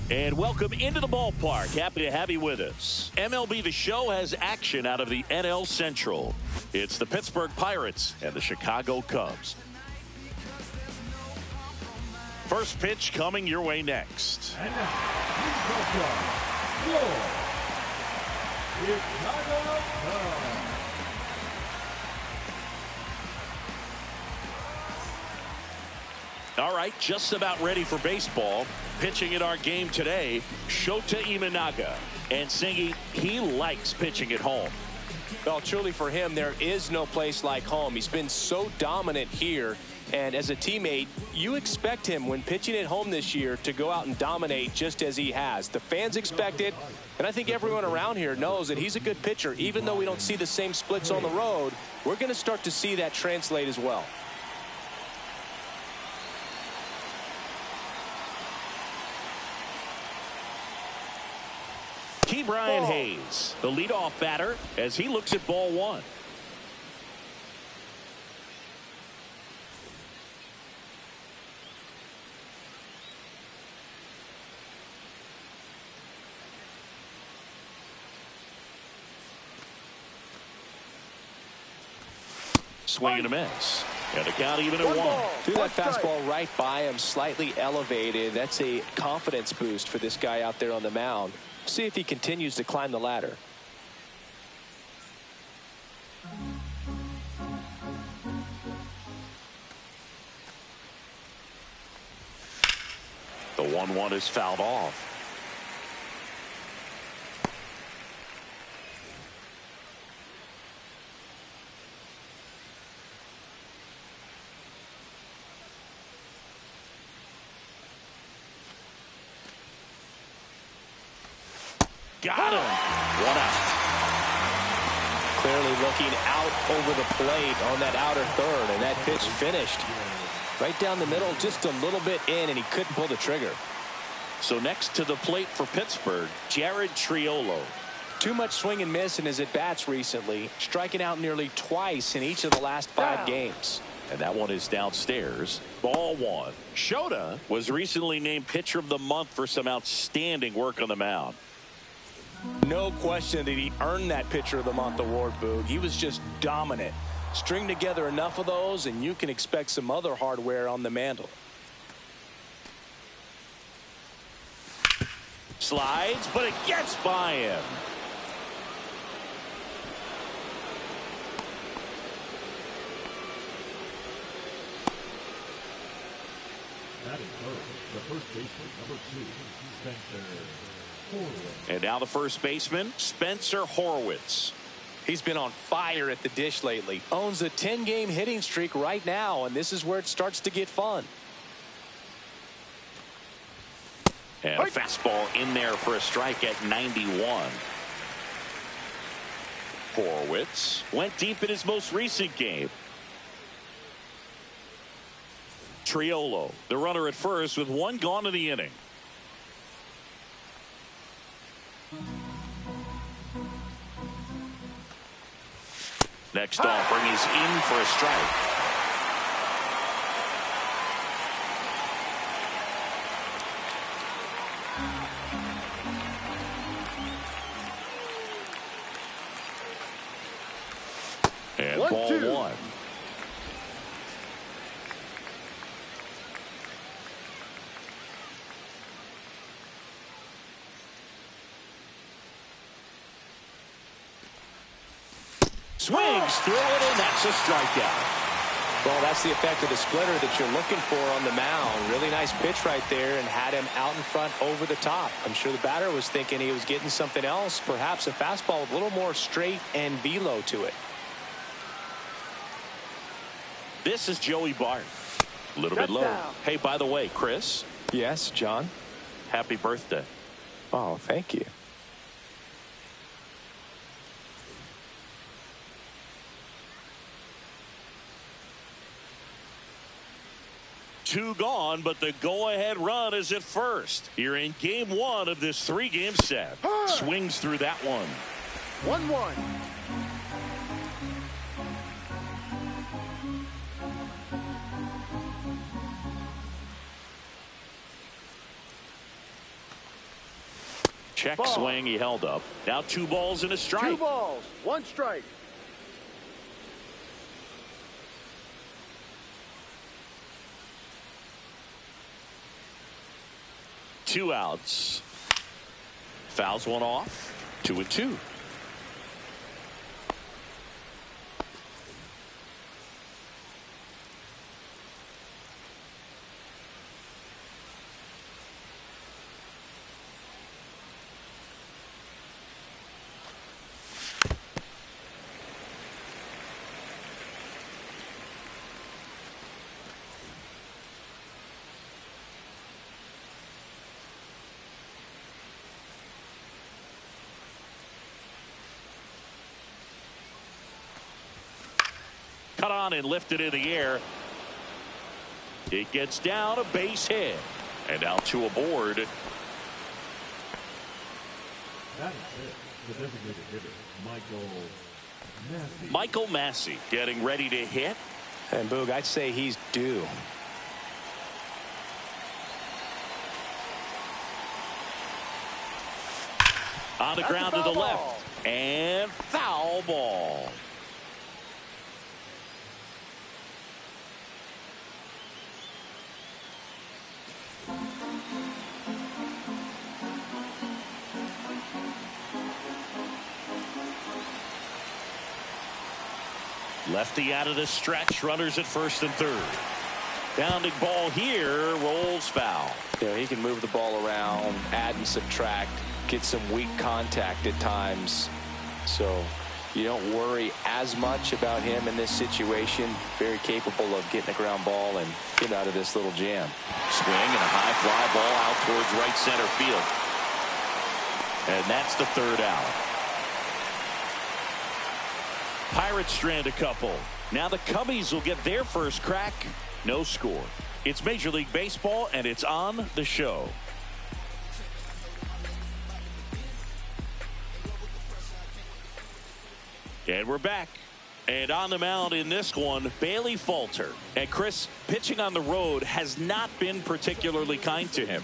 And welcome into the ballpark. Happy to have you with us. MLB The Show has action out of the NL Central. It's the Pittsburgh Pirates and the Chicago Cubs. First pitch coming your way next. And now, your Chicago Cubs. All right, just about ready for baseball. Pitching in our game today, Shota Imanaga. And Singy, he likes pitching at home. Well, truly for him, there is no place like home. He's been so dominant here. And as a teammate, you expect him when pitching at home this year to go out and dominate just as he has. The fans expect it. And I think everyone around here knows that he's a good pitcher. Even though we don't see the same splits on the road, we're going to start to see that translate as well. Brian Hayes, the leadoff batter, as he looks at ball one. Swing and a miss. And the count even at one. Threw that fastball right by him, slightly elevated. That's a confidence boost for this guy out there on the mound. See if he continues to climb the ladder. The 1-1 is fouled off. Got him. 1 out. Clearly looking out over the plate on that outer third, and that pitch finished right down the middle, just a little bit in, and he couldn't pull the trigger. So next to the plate for Pittsburgh, Jared Triolo. Too much swing and miss in his at-bats recently, striking out nearly twice in each of the last 5 games. And that one is downstairs. Ball one. Shota was recently named Pitcher of the Month for some outstanding work on the mound. No question that he earned that Pitcher of the Month award, Boog. He was just dominant. String together enough of those, and you can expect some other hardware on the mantle. Slides, but it gets by him. Batting first, the first baseman, number 2, Spencer. And now the first baseman, Spencer Horwitz. He's been on fire at the dish lately. Owns a 10-game hitting streak right now, and this is where it starts to get fun. And a fastball in there for a strike at 91. Horwitz went deep in his most recent game. Triolo, the runner at first with 1 gone in the inning. Next offering is in for a strike. And ball 1. Swings through it, and that's a strikeout. Well, that's the effect of the splitter that you're looking for on the mound. Really nice pitch right there and had him out in front over the top. I'm sure the batter was thinking he was getting something else, perhaps a fastball with a little more straight and velo to it. This is Joey Bart. A little bit low. Hey, by the way, Chris. Yes, John. Happy birthday. Oh, thank you. Two gone, but the go-ahead run is at first. You're in game 1 of this 3-game set. Swings through that one. 1-1. Check Ball. swing. He held up. Now 2 balls and a strike. 2 balls, 1 strike. Two outs. Fouls one off. 2-2. Cut on and lifted in the air. It gets down, a base hit. And now 2 aboard. That is it. The designated hitter, Michael Massey getting ready to hit. And Boog, I'd say he's due. On the ground to the left. And foul ball. Lefty out of the stretch. Runners at first and third. Bounding ball here. Rolls foul. You know, he can move the ball around, add and subtract, get some weak contact at times. So you don't worry as much about him in this situation. Very capable of getting a ground ball and getting out of this little jam. Swing and a high fly ball out towards right center field. And that's the 3rd out. Pirates strand a couple. Now the Cubbies will get their first crack. No score. It's Major League Baseball, and it's on the show. And we're back. And on the mound in this one, Bailey Falter. And Chris, pitching on the road has not been particularly kind to him.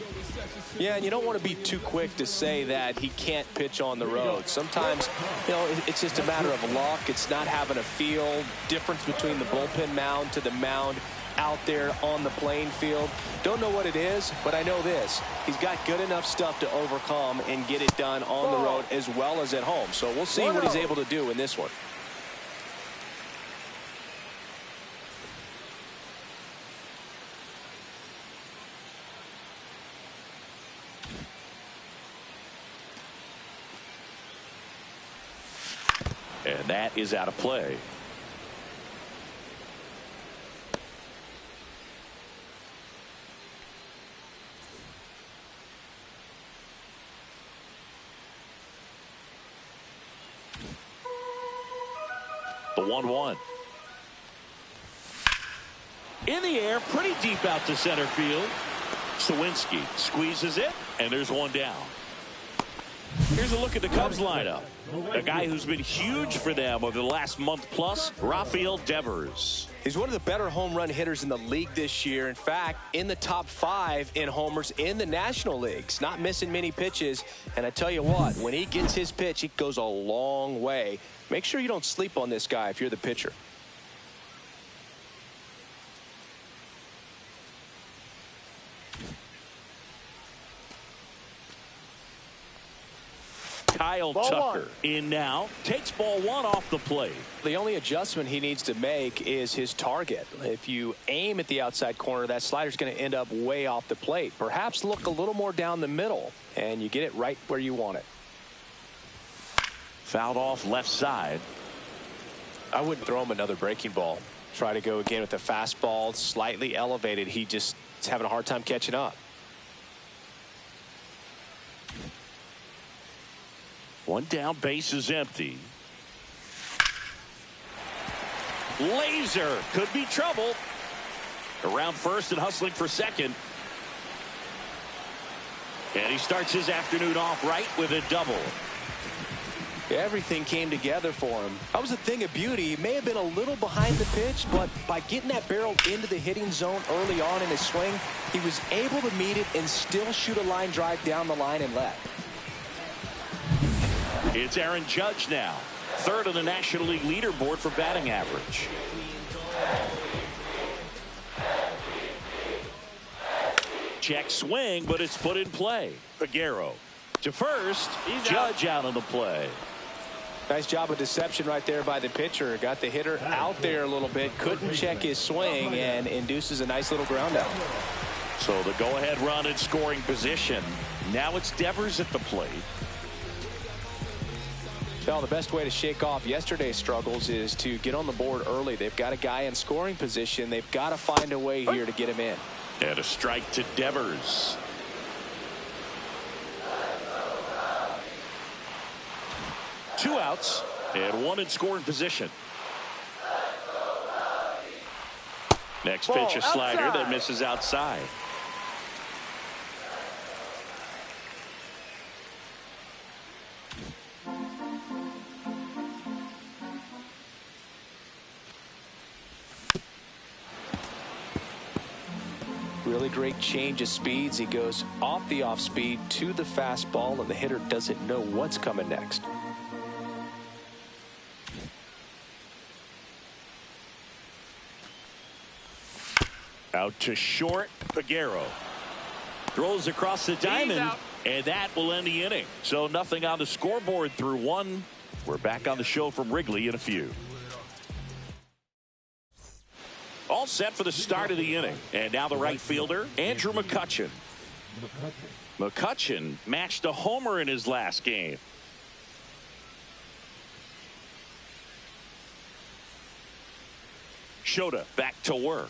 Yeah, and you don't want to be too quick to say that he can't pitch on the road. Sometimes, you know, it's just a matter of luck. It's not having a feel. Difference between the bullpen mound to the mound out there on the playing field. Don't know what it is, but I know this. He's got good enough stuff to overcome and get it done on the road as well as at home. So we'll see what he's able to do in this one. And that is out of play. The 1-1. In the air, pretty deep out to center field. Sawinski squeezes it, and there's one down. Here's a look at the Cubs lineup. A guy who's been huge for them over the last month plus, Rafael Devers. He's one of the better home run hitters in the league this year. In fact, in the top 5 in homers in the National Leagues. Not missing many pitches. And I tell you what, when he gets his pitch, it goes a long way. Make sure you don't sleep on this guy if you're the pitcher. Kyle Tucker in now, takes ball 1 off the plate. The only adjustment he needs to make is his target. If you aim at the outside corner, that slider's going to end up way off the plate. Perhaps look a little more down the middle, and you get it right where you want it. Fouled off left side. I wouldn't throw him another breaking ball. Try to go again with the fastball, slightly elevated. He just is having a hard time catching up. One down, base is empty. Laser could be trouble. Around first and hustling for second. And he starts his afternoon off right with a double. Everything came together for him. That was a thing of beauty. He may have been a little behind the pitch, but by getting that barrel into the hitting zone early on in his swing, he was able to meet it and still shoot a line drive down the line and left. It's Aaron Judge now, third on the National League leaderboard for batting average. Check swing, but it's put in play. Aguero to first. Judge out on the play. Nice job of deception right there by the pitcher. Got the hitter out there a little bit. Couldn't check his swing and induces a nice little ground out. So the go-ahead run in scoring position. Now it's Devers at the plate. Well, the best way to shake off yesterday's struggles is to get on the board early. They've got a guy in scoring position. They've got to find a way here to get him in. And a strike to Devers. Two outs and one in scoring position. Next pitch, a slider that misses outside. Really great change of speeds. He goes off the off speed to the fastball, and the hitter doesn't know what's coming next. Out to short. Aguero throws across the diamond, and that will end the inning. So nothing on the scoreboard through one. We're back on the show from Wrigley in a few. All set for the start of the inning. And now the right fielder, Andrew McCutchen. McCutchen matched a homer in his last game. Shota back to work.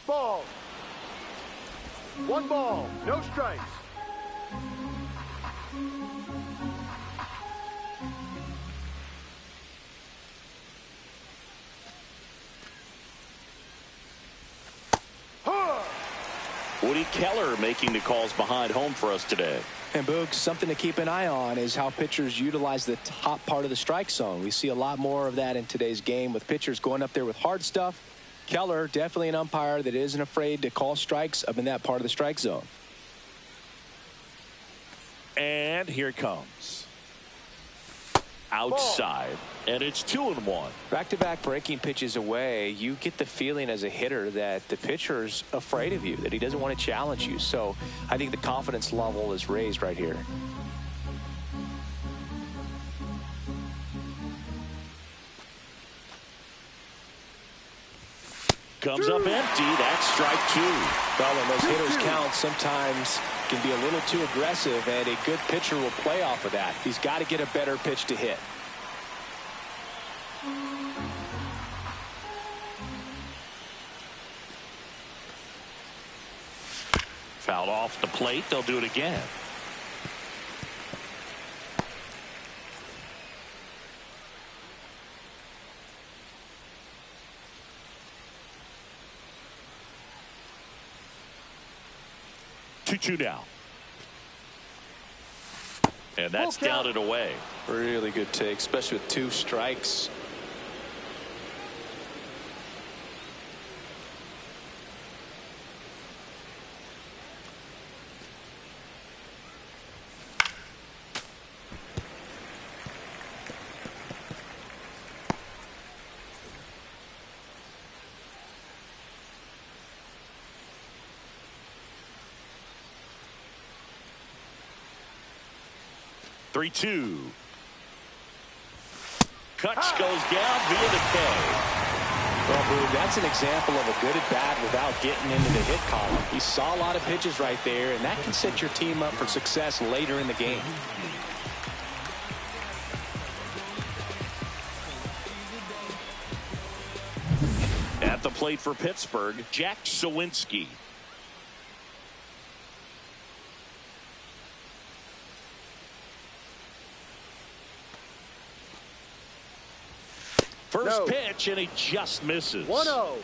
Ball. One ball, no strikes. Woody Keller making the calls behind home for us today. And Boog, something to keep an eye on is how pitchers utilize the top part of the strike zone. We see a lot more of that in today's game with pitchers going up there with hard stuff. Keller, definitely an umpire that isn't afraid to call strikes up in that part of the strike zone. And here it comes. Outside. And it's 2-1. Back-to-back breaking pitches away, you get the feeling as a hitter that the pitcher's afraid of you, that he doesn't want to challenge you. So I think the confidence level is raised right here. Comes up empty. That's strike two. Well, when those hitters count, sometimes can be a little too aggressive, and a good pitcher will play off of that. He's got to get a better pitch to hit. Fouled off the plate. They'll do it again. Two now. And that's down and away. Really good take, especially with two strikes. Three-two. Kutch goes down via the K. Well, Boog, that's an example of a good at bat without getting into the hit column. He saw a lot of pitches right there, and that can set your team up for success later in the game. At the plate for Pittsburgh, Jack Sawinski. First pitch, and he just misses. 1-0.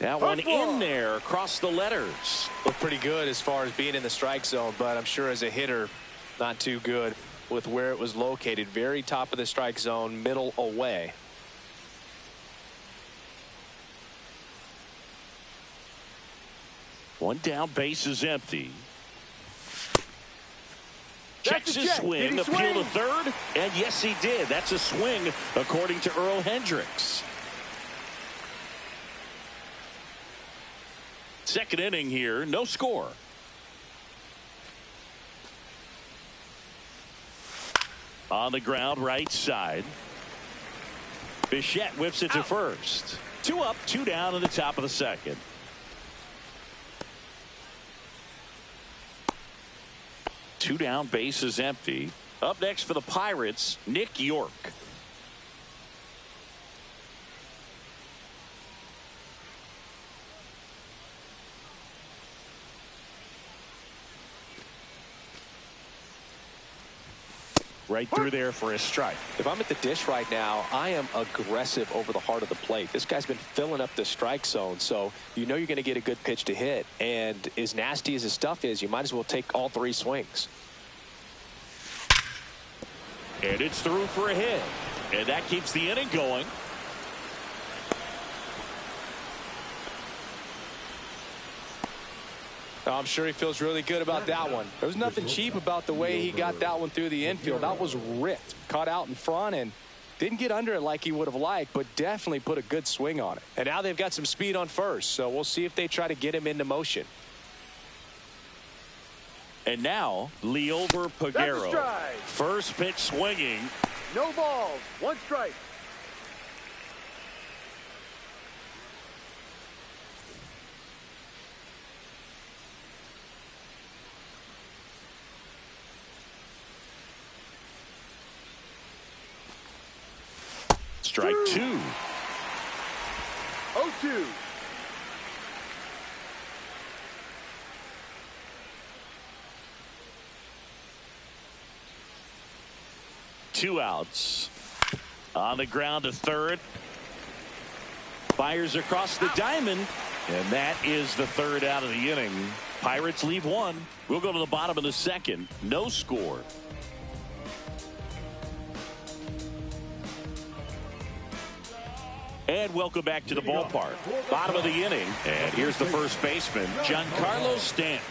That one in there across the letters. Looked pretty good as far as being in the strike zone, but I'm sure as a hitter, not too good with where it was located. Very top of the strike zone, middle away. One down, base is empty. Checks his swing, appeal to third, and yes, he did. That's a swing, according to Earl Hendricks. Second inning here, no score. On the ground, right side. Bichette whips it to first. 2 up, 2 down in the top of the second. Two down, base is empty. Up next for the Pirates, Nick York. Right through there for a strike. If I'm at the dish right now, I am aggressive over the heart of the plate. This guy's been filling up the strike zone, so you know you're going to get a good pitch to hit. And as nasty as his stuff is, you might as well take all 3 swings. And it's through for a hit. And that keeps the inning going. I'm sure he feels really good about that one. There was nothing cheap about the way he got that one through the infield. That was ripped, caught out in front, and didn't get under it like he would have liked, but definitely put a good swing on it. And now they've got some speed on first, so we'll see if they try to get him into motion. And now, Leover Peguero. First pitch swinging. No balls, 1 strike. Strike 2. 0-2. Two outs. On the ground to third. Fires across the diamond. And that is the 3rd out of the inning. Pirates leave 1. We'll go to the bottom of the 2nd. No score. And welcome back to the ballpark. Bottom of the inning. And here's the first baseman, Giancarlo Stanton.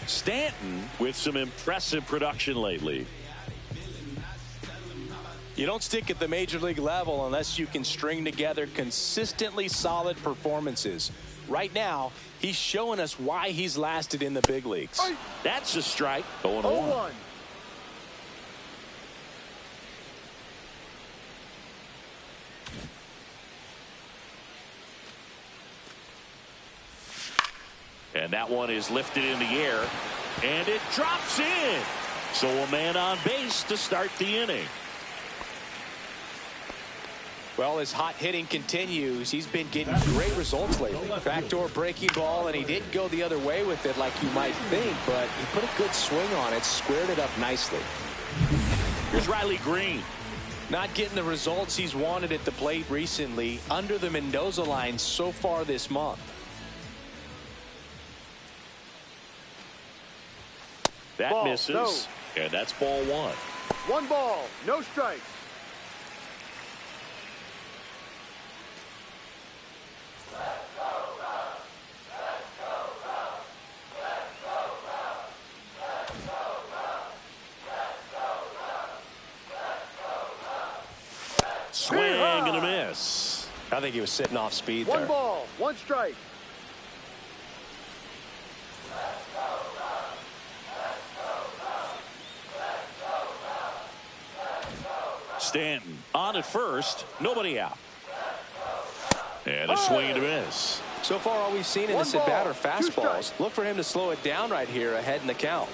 Stanton with some impressive production lately. You don't stick at the major league level unless you can string together consistently solid performances. Right now, he's showing us why he's lasted in the big leagues. That's a strike. 0-1. 0-1. And that one is lifted in the air, and it drops in. So a man on base to start the inning. Well, his hot hitting continues. He's been getting great results lately. Backdoor breaking ball, and he didn't go the other way with it like you might think, but he put a good swing on it, squared it up nicely. Here's Riley Green. Not getting the results he's wanted at the plate recently under the Mendoza line so far this month. That ball, misses, no. And that's ball 1. 1 ball, no strikes. Swing and a miss. I think he was sitting off speed there. 1 ball, 1 strike. Stanton on at first, nobody out. And a swing and a miss. So far, all we've seen in this at bat are fastballs. Look for him to slow it down right here ahead in the count.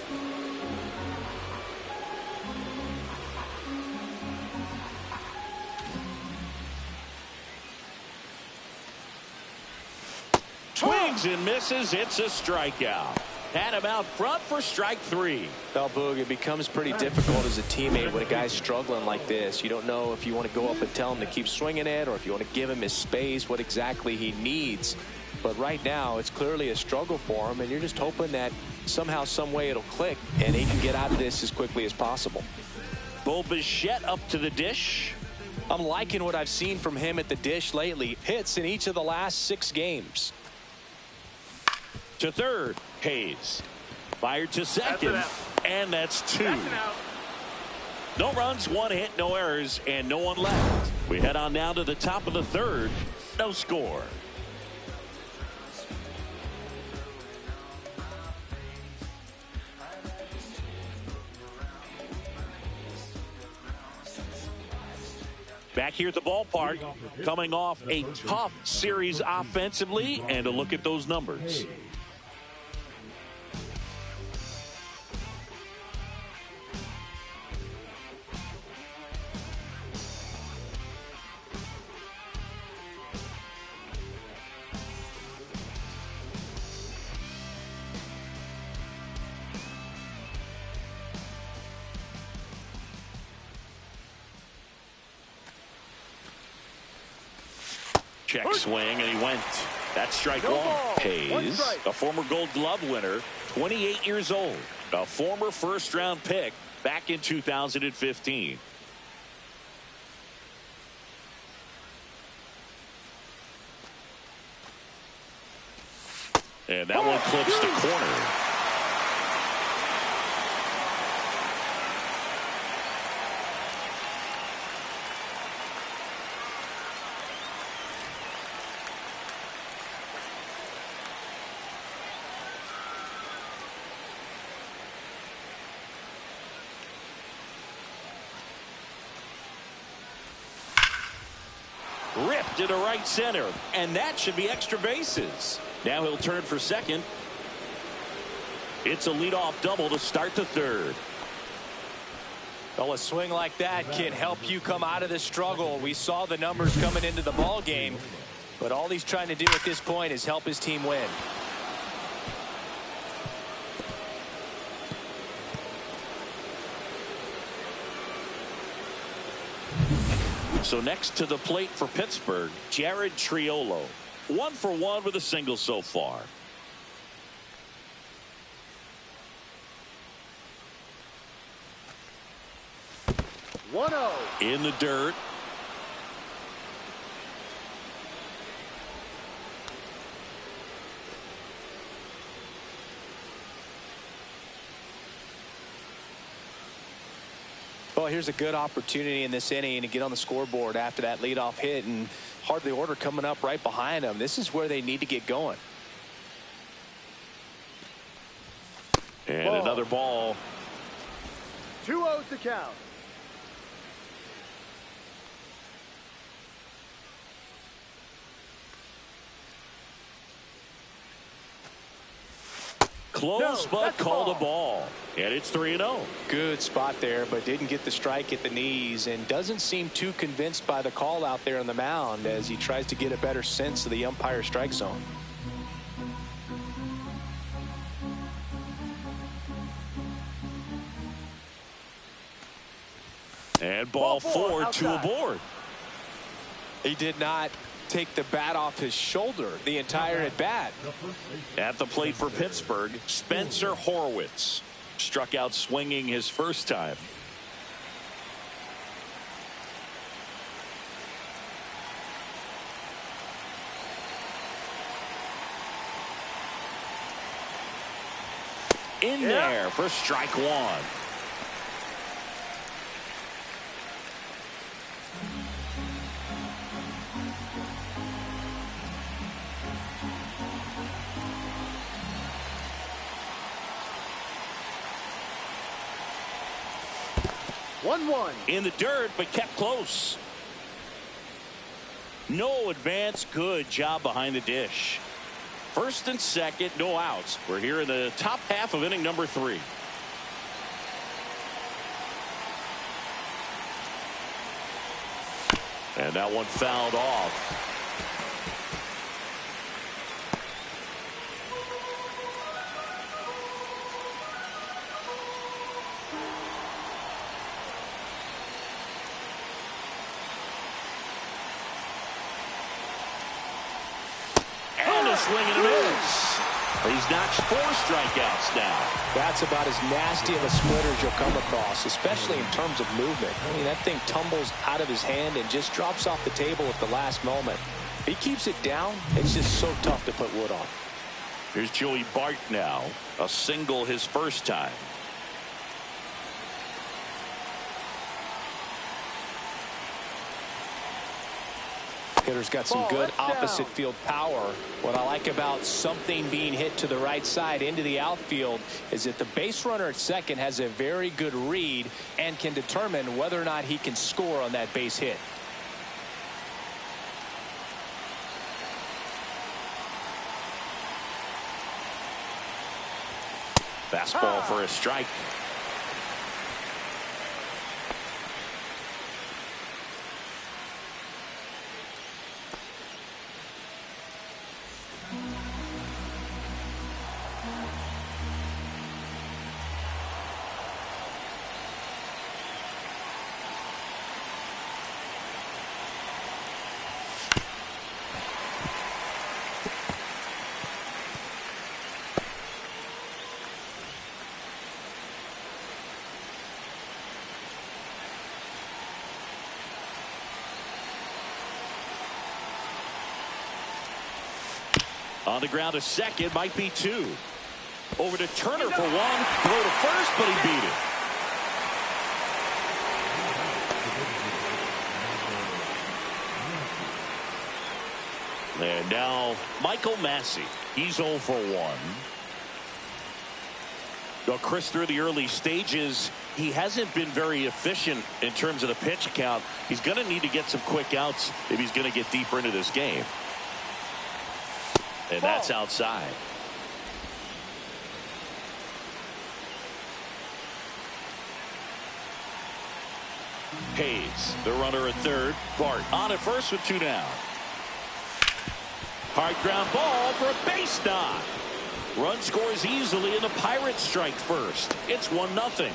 Swings and misses. It's a strikeout. Had him out front for strike 3. Well, Boog, it becomes pretty difficult as a teammate when a guy's struggling like this. You don't know if you want to go up and tell him to keep swinging it or if you want to give him his space, what exactly he needs. But right now, it's clearly a struggle for him, and you're just hoping that somehow, some way it'll click, and he can get out of this as quickly as possible. Bo Bichette up to the dish. I'm liking what I've seen from him at the dish lately. Hits in each of the last 6 games. To third, Hayes. Fired to second, and that's 2. No runs, 1 hit, no errors, and no one left. We head on now to the top of the third. No score. Back here at the ballpark, coming off a tough series offensively, and a look at those numbers. Check swing, and he went. That's strike 1. Hayes, a former Gold Glove winner, 28 years old, a former first-round pick back in 2015. And that one clips the corner. Ripped into right center, and that should be extra bases. Now he'll turn for second. It's a leadoff double to start the third. Well, a swing like that can help you come out of this struggle. We saw the numbers coming into the ball game, but all he's trying to do at this point is help his team win. So next to the plate for Pittsburgh, Jared Triolo. 1 for 1 with a single so far. One-oh. In the dirt. Well, here's a good opportunity in this inning to get on the scoreboard after that leadoff hit, and hardly order coming up right behind them. This is where they need to get going. And another ball. 2-0 to count. Close, but called a ball. And it's 3-0. Good spot there, but didn't get the strike at the knees, and doesn't seem too convinced by the call out there on the mound as he tries to get a better sense of the umpire strike zone. And ball 4, 2 aboard. He did not take the bat off his shoulder the entire at bat. At the plate for Pittsburgh, Spencer Horwitz. Struck out swinging his first time. In there for strike 1. In the dirt, but kept close. No advance. Good job behind the dish. First and second, no outs. We're here in the top half of inning number 3. And that one fouled off. swing and a miss. He's notched 4 strikeouts now. That's about as nasty of a splitter as you'll come across, especially in terms of movement. I mean, that thing tumbles out of his hand and just drops off the table at the last moment. If he keeps it down, it's just so tough to put wood on. Here's Joey Bart now. A single his first time. Hitter's got some good opposite field power. What I like about something being hit to the right side into the outfield is that the base runner at second has a very good read and can determine whether or not he can score on that base hit. Fastball for a strike. On the ground to second, might be 2. Over to Turner for 1. Throw to first, but he beat it. And now Michael Massey. He's 0 for 1. Well, Chris, through the early stages, he hasn't been very efficient in terms of the pitch count. He's going to need to get some quick outs if he's going to get deeper into this game. And that's outside. Hayes, the runner at third. Bart on at first with 2 down. Hard ground ball for a base knock. Run scores easily, and the Pirates strike first. It's 1-0.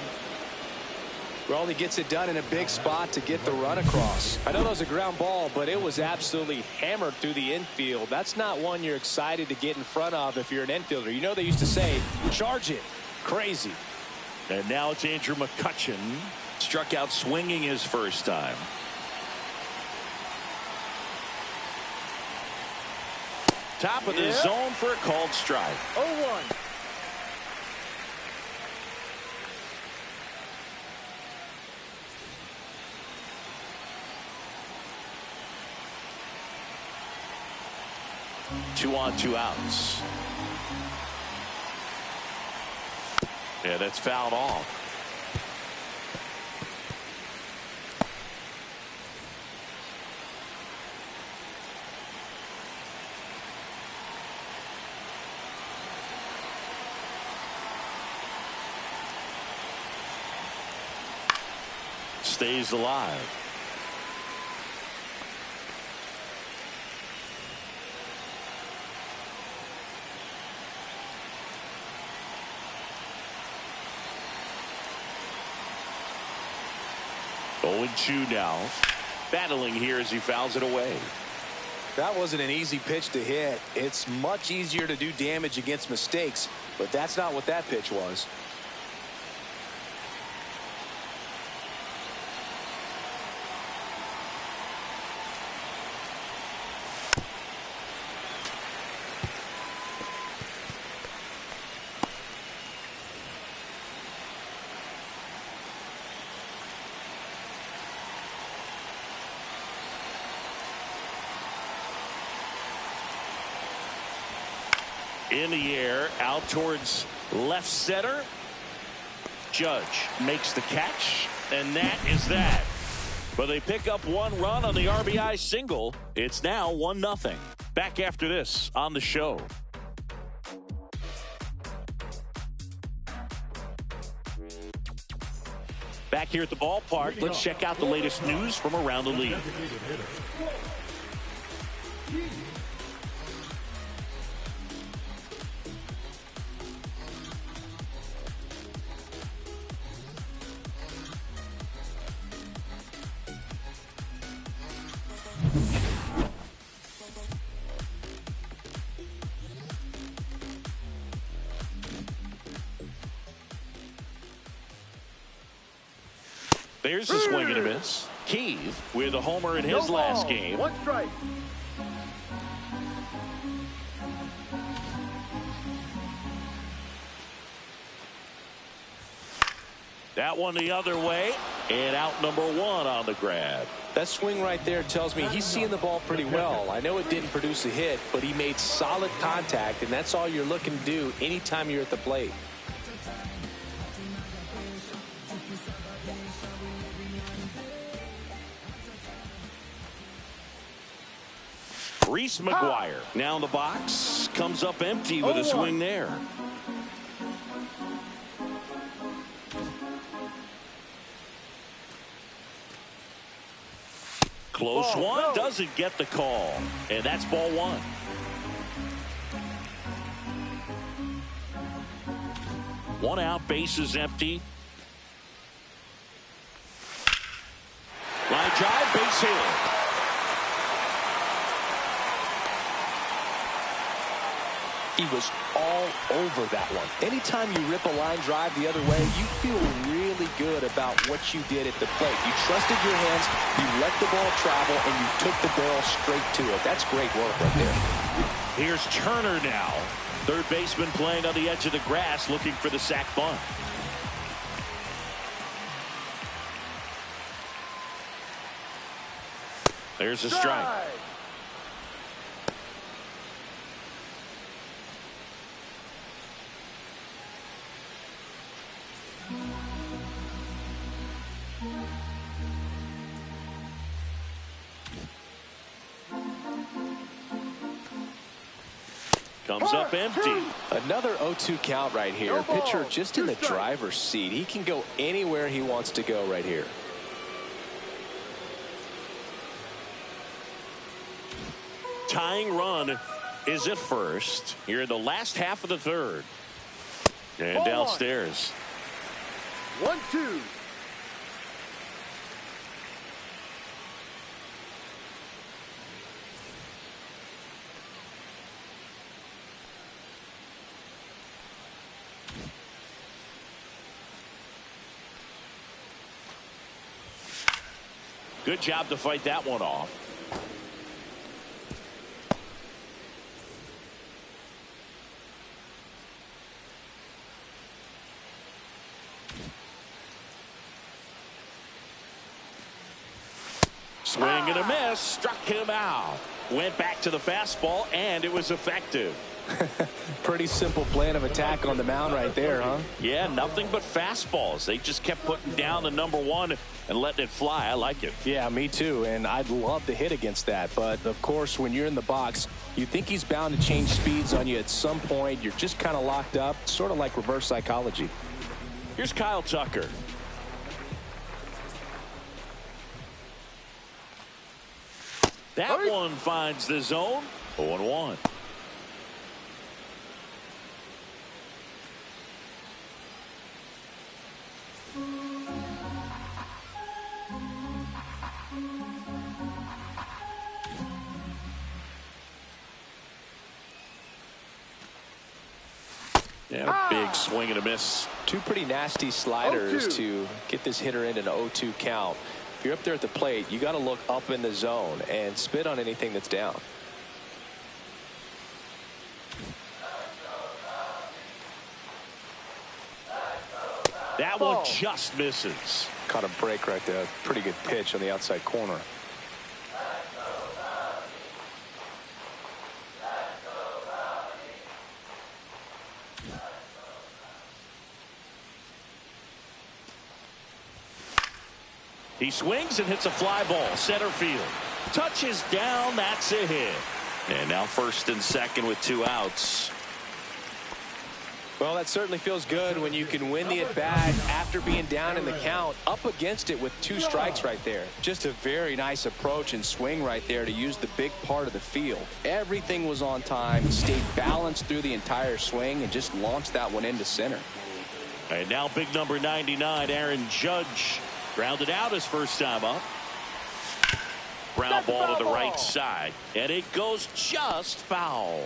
Well, he gets it done in a big spot to get the run across. I know that was a ground ball, but it was absolutely hammered through the infield. That's not one you're excited to get in front of if you're an infielder. You know they used to say, charge it. Crazy. And now it's Andrew McCutchen. Struck out swinging his first time. Top of the zone for a called strike. 0-1. Two on, 2 outs. Yeah, that's fouled off. Stays alive. Oh, 2 now. Battling here as he fouls it away. That wasn't an easy pitch to hit. It's much easier to do damage against mistakes, but that's not what that pitch was. In the air, out towards left center. Judge makes the catch, and that is that. But they pick up 1 run on the RBI single. It's now 1-0. Back after this on the show. Back here at the ballpark, let's check out the latest news from around the league. There's a swing and a miss. Keith with a homer in his last game. One strike. That one the other way, and out number one on the grab. That swing right there tells me he's seeing the ball pretty well. I know it didn't produce a hit, but he made solid contact, and that's all you're looking to do anytime you're at the plate. Reese McGuire now in the box, comes up empty with a swing there. Close one, doesn't get the call, and that's ball one. One out, bases empty. Line drive, base hit. He was all over that one. Anytime you rip a line drive the other way, you feel really good about what you did at the plate. You trusted your hands, you let the ball travel, and you took the barrel straight to it. That's great work right there. Here's Turner now. Third baseman playing on the edge of the grass, looking for the sac bunt. There's a strike. Comes up empty. Another 0-2 count right here. Pitcher just in the driver's seat. He can go anywhere he wants to go right here. Tying run is at first. Here in the last half of the third. And downstairs. 1-2. Good job to fight that one off. Swing and a miss. Struck him out. Went back to the fastball, and it was effective. Pretty simple plan of attack on the mound right there, huh? Yeah, nothing but fastballs. They just kept putting down the number one and letting it fly. I like it. Yeah, me too, and I'd love to hit against that. But, of course, when you're in the box, you think he's bound to change speeds on you at some point. You're just kind of locked up, sort of like reverse psychology. Here's Kyle Tucker. That one finds the zone. 0-1. Yeah, big swing and a miss. Two pretty nasty sliders to get this hitter in an 0-2 count. If you're up there at the plate, you got to look up in the zone and spit on anything that's down. That one just misses. Caught a break right there. Pretty good pitch on the outside corner. He swings and hits a fly ball. Center field. Touches down. That's a hit. And now first and second with two outs. Well, that certainly feels good when you can win the at-bat after being down in the count, up against it with two strikes right there. Just a very nice approach and swing right there to use the big part of the field. Everything was on time. He stayed balanced through the entire swing and just launched that one into center. And now big number 99, Aaron Judge. Grounded out his first time up. Ground ball to the right side. And it goes just foul.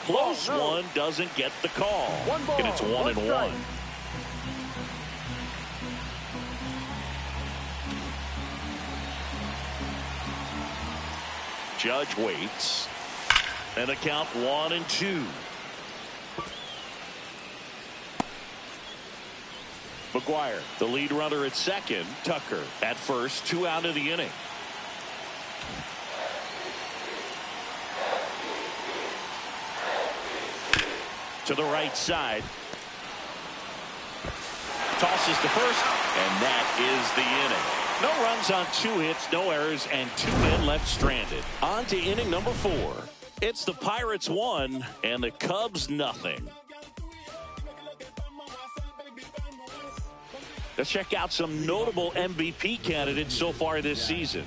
close one doesn't get the call. And it's 1-1. Judge waits. And a count 1-2. McGuire, the lead runner at second. Tucker at first, 2 out of the inning. To the right side. Tosses to first, and that is the inning. No runs on 2 hits, no errors, and 2 men left stranded. On to inning number 4. It's the Pirates 1 and the Cubs nothing. Let's check out some notable MVP candidates so far this season.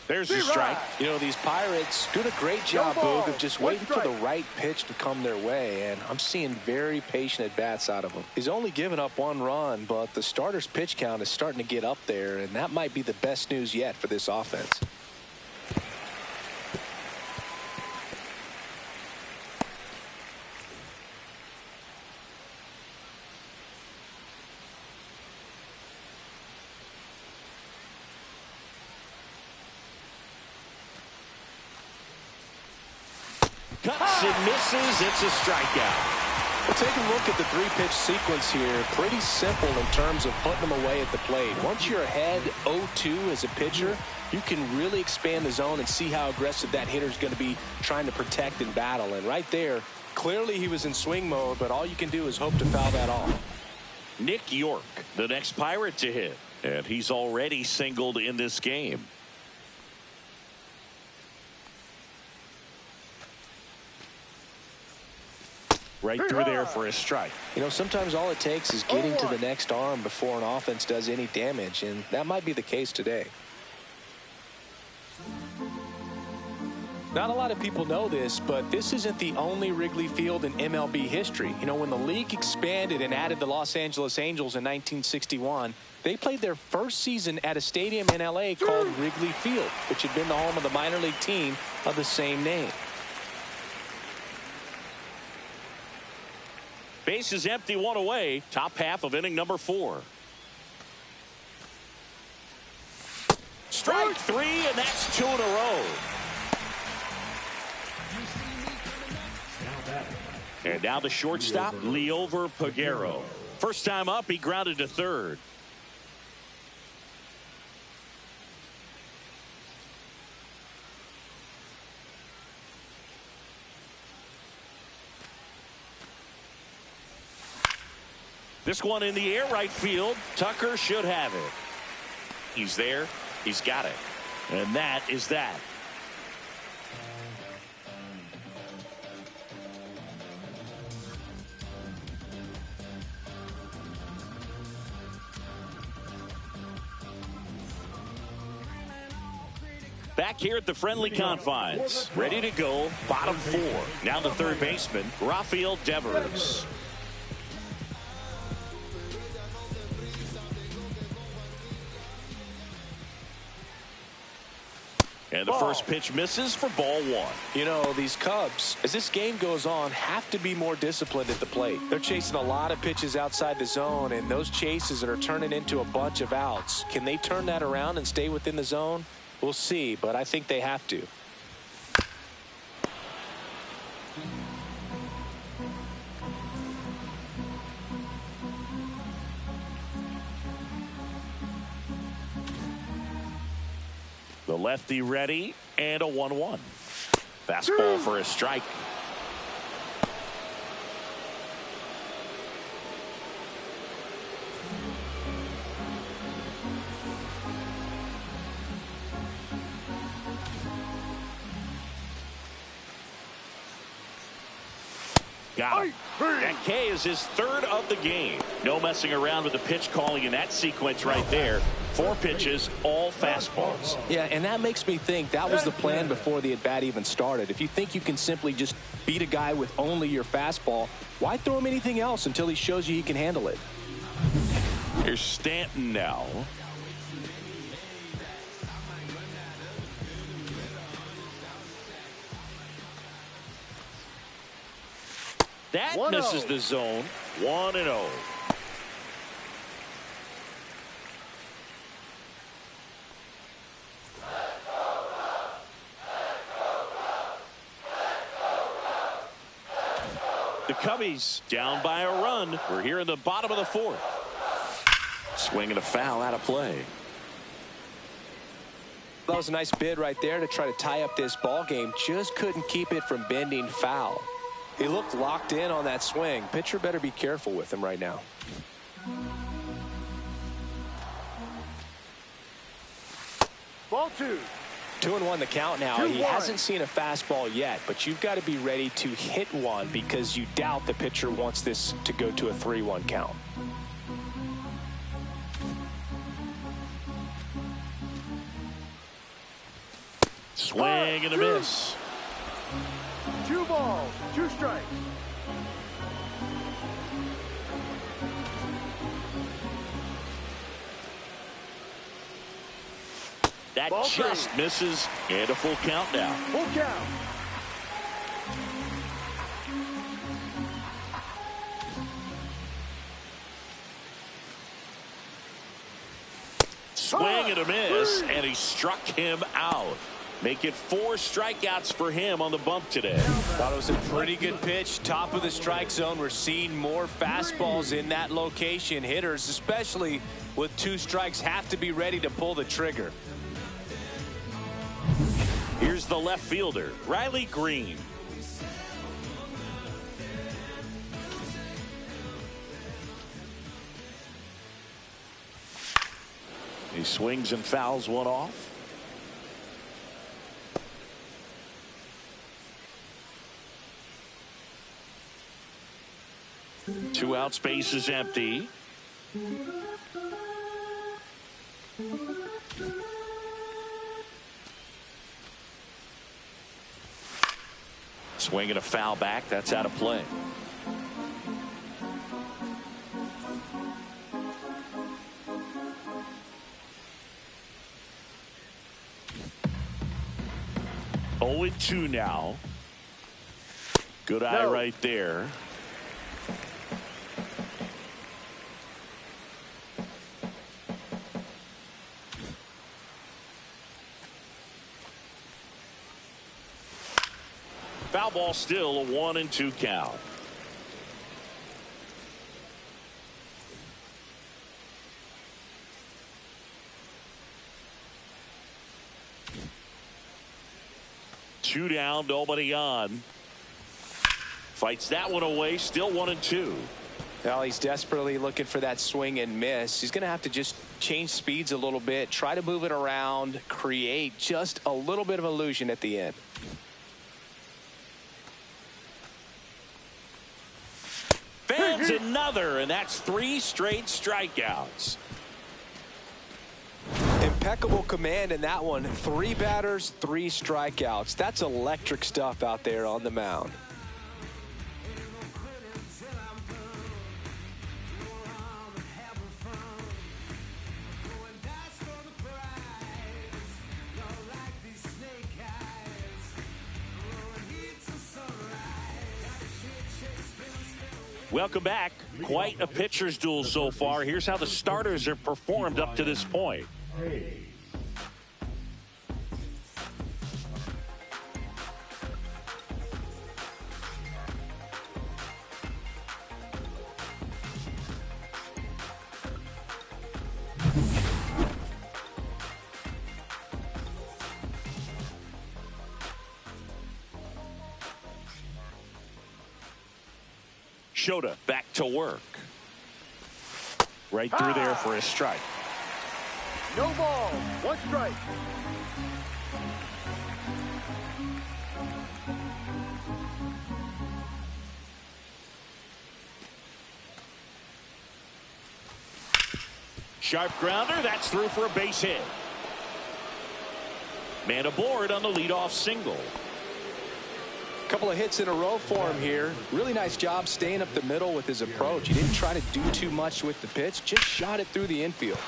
There's a strike. You know, these Pirates doing a great job, Boog, of just waiting for the right pitch to come their way, and I'm seeing very patient at-bats out of him. He's only given up 1 run, but the starter's pitch count is starting to get up there, and that might be the best news yet for this offense. Cuts and misses. It's a strikeout. Well, take a look at the 3-pitch sequence here. Pretty simple in terms of putting them away at the plate. Once you're ahead 0-2 as a pitcher, you can really expand the zone and see how aggressive that hitter is going to be trying to protect and battle. And right there, clearly he was in swing mode, but all you can do is hope to foul that off. Nick York, the next Pirate to hit. And he's already singled in this game. Right through there for a strike. You know, sometimes all it takes is getting to the next arm before an offense does any damage, and that might be the case today. Not a lot of people know this, but this isn't the only Wrigley Field in MLB history. You know, when the league expanded and added the Los Angeles Angels in 1961, they played their first season at a stadium in L.A. called Wrigley Field, which had been the home of the minor league team of the same name. Base is empty, 1 away. Top half of inning number 4. Strike 3, and that's 2 in a row. And now the shortstop, Leover Peguero. First time up, he grounded to third. This one in the air, right field. Tucker should have it. He's there. He's got it. And that is that. Back here at the friendly confines. Ready to go. Bottom 4. Now the third baseman, Rafael Devers. And the first pitch misses for ball 1. You know, these Cubs, as this game goes on, have to be more disciplined at the plate. They're chasing a lot of pitches outside the zone, and those chases that are turning into a bunch of outs. Can they turn that around and stay within the zone? We'll see, but I think they have to. The lefty ready, and a 1-1. Fastball for a strike. Got him. That K is his third of the game. No messing around with the pitch calling in that sequence right there. 4 pitches, all fastballs. Yeah, and that makes me think that was the plan before the at-bat even started. If you think you can simply just beat a guy with only your fastball, why throw him anything else until he shows you he can handle it? Here's Stanton now. That misses the zone. 1-0. The Cubbies down by a run. We're here in the bottom of the 4th. Swinging a foul out of play. That was a nice bid right there to try to tie up this ball game. Just couldn't keep it from bending foul. He looked locked in on that swing. Pitcher better be careful with him right now. Ball 2. 2-1 the count now. He hasn't seen a fastball yet, but you've got to be ready to hit one because you doubt the pitcher wants this to go to a 3-1 count. Swing and a miss. 2 balls, 2 strikes. That Ball just 3. misses, and a full count now. Full count. Swing and a miss, and he struck him out. Make it 4 strikeouts for him on the bump today. Thought it was a pretty good pitch. Top of the strike zone. We're seeing more fastballs in that location. Hitters, especially with 2 strikes, have to be ready to pull the trigger. Here's the left fielder, Riley Green. He swings and fouls one off. Two out, space is empty. Swinging a foul back. That's out of play. Oh, 2 now. Good eye right there. Foul ball, still a 1-2 count. Two down, nobody on. Fights that one away, still 1-2. Well, he's desperately looking for that swing and miss. He's going to have to just change speeds a little bit, try to move it around, create just a little bit of illusion at the end. Fans another, and that's 3 straight strikeouts. Impeccable command in that one. 3 batters, 3 strikeouts. That's electric stuff out there on the mound. Welcome back. Quite a pitcher's duel so far. Here's how the starters have performed up to this point. Shota back to work. Right through there for a strike. No ball, 1 strike. Sharp grounder. That's through for a base hit. Man aboard on the leadoff single. Couple of hits in a row for him here. Really nice job staying up the middle with his approach. He didn't try to do too much with the pitch, just shot it through the infield.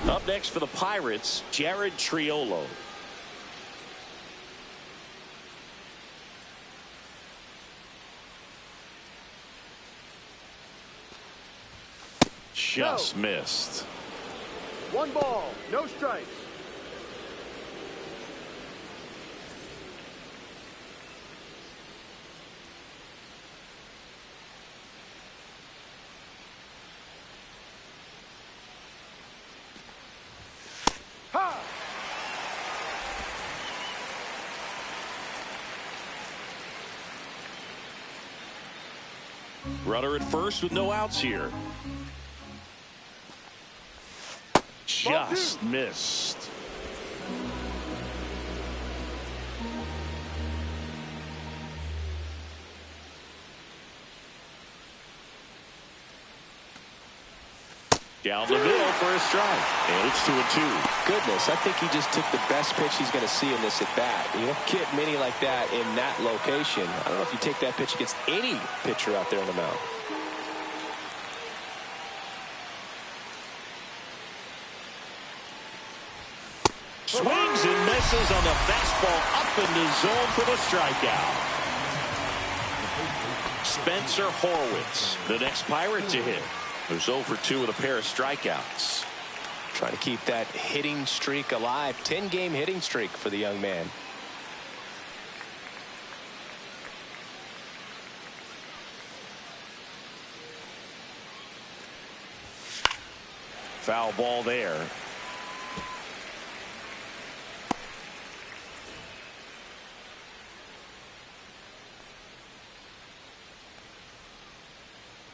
Up next for the Pirates, Jared Triolo. Just missed. 1 ball, no strikes. Ha! Runner at first with no outs here. Just missed. Down the middle for a strike. And it's 2-2. Goodness, I think he just took the best pitch he's going to see in this at bat. You don't get many like that in that location. I don't know if you take that pitch against any pitcher out there on the mound. Swings and misses on the fastball up in the zone for the strikeout. Spencer Horwitz, the next Pirate to hit. Who's 0 for 2 with a pair of strikeouts. Trying to keep that hitting streak alive. 10-game hitting streak for the young man. Foul ball there.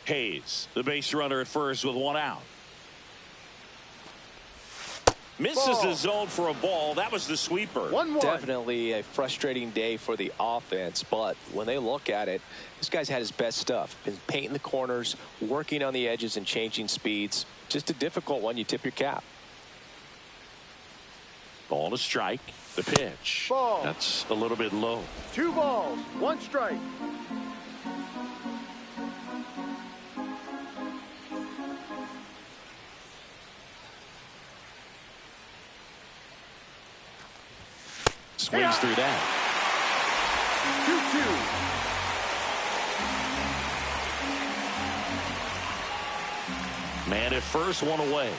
Hayes, the base runner at first with 1 out. Misses the zone for a ball. That was the sweeper. 1-1. Definitely a frustrating day for the offense, but when they look at it, this guy's had his best stuff. Been painting the corners, working on the edges and changing speeds. Just a difficult one. You tip your cap. Ball to strike. The pitch. Ball. That's a little bit low. 2 balls, 1 strike. Swings through that. 2-2. Man at first, 1 away.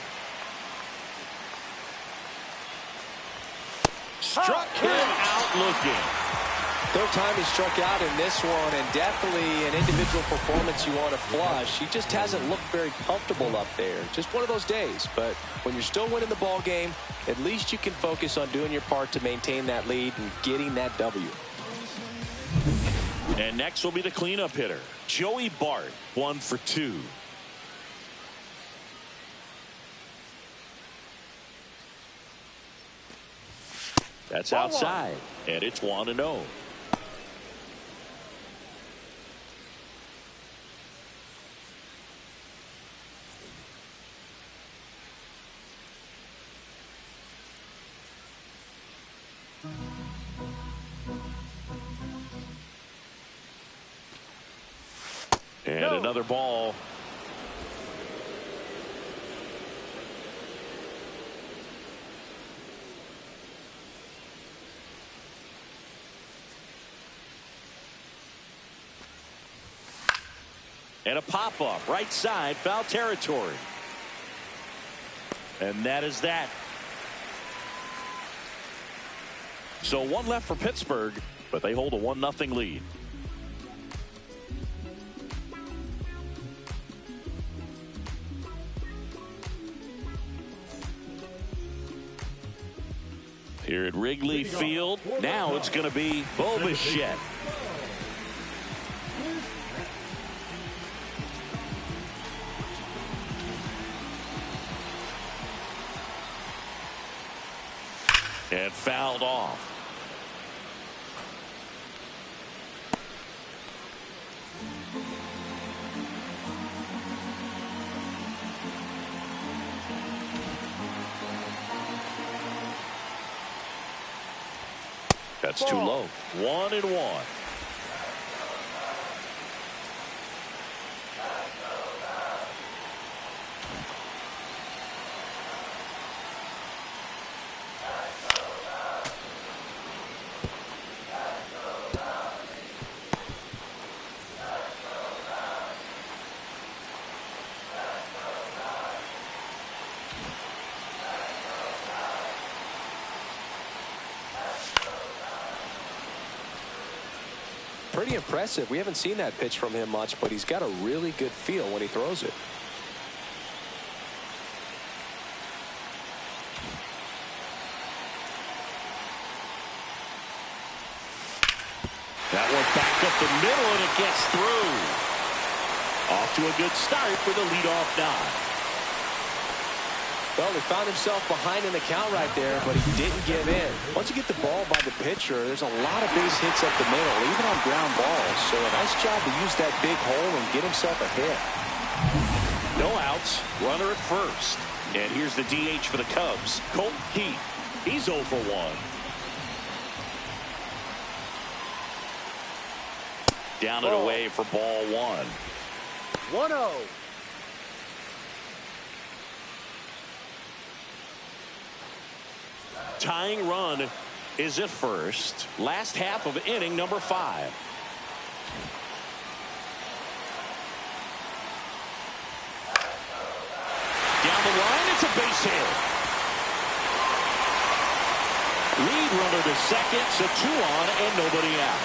Struck him out looking. Third time he struck out in this one, and definitely an individual performance you want to flush. He just hasn't looked very comfortable up there. Just one of those days. But when you're still winning the ball game, at least you can focus on doing your part to maintain that lead and getting that W. And next will be the cleanup hitter, Joey Bart, 1 for 2. That's outside, and it's 1-0. And another ball. And a pop-up, right side, foul territory. And that is that. So 1 left for Pittsburgh, but they hold a 1-0 lead. Here at Wrigley Field, now it's going to be Bo Bichette. And fouled off. That's too low. 1-1. Pretty impressive. We haven't seen that pitch from him much, but he's got a really good feel when he throws it. That one back up the middle, and it gets through. Off to a good start for the leadoff nod. Well, he found himself behind in the count right there, but he didn't give in. Once you get the ball by the pitcher, there's a lot of base hits up the middle, even on ground balls. So a nice job to use that big hole and get himself a hit. No outs, runner at first. And here's the DH for the Cubs, Colt Keith. He's 0 for 1. Down and away for ball 1. 1-0. Tying run is at first. Last half of inning number 5. Down the line, it's a base hit. Lead runner to second, so 2 on and nobody out.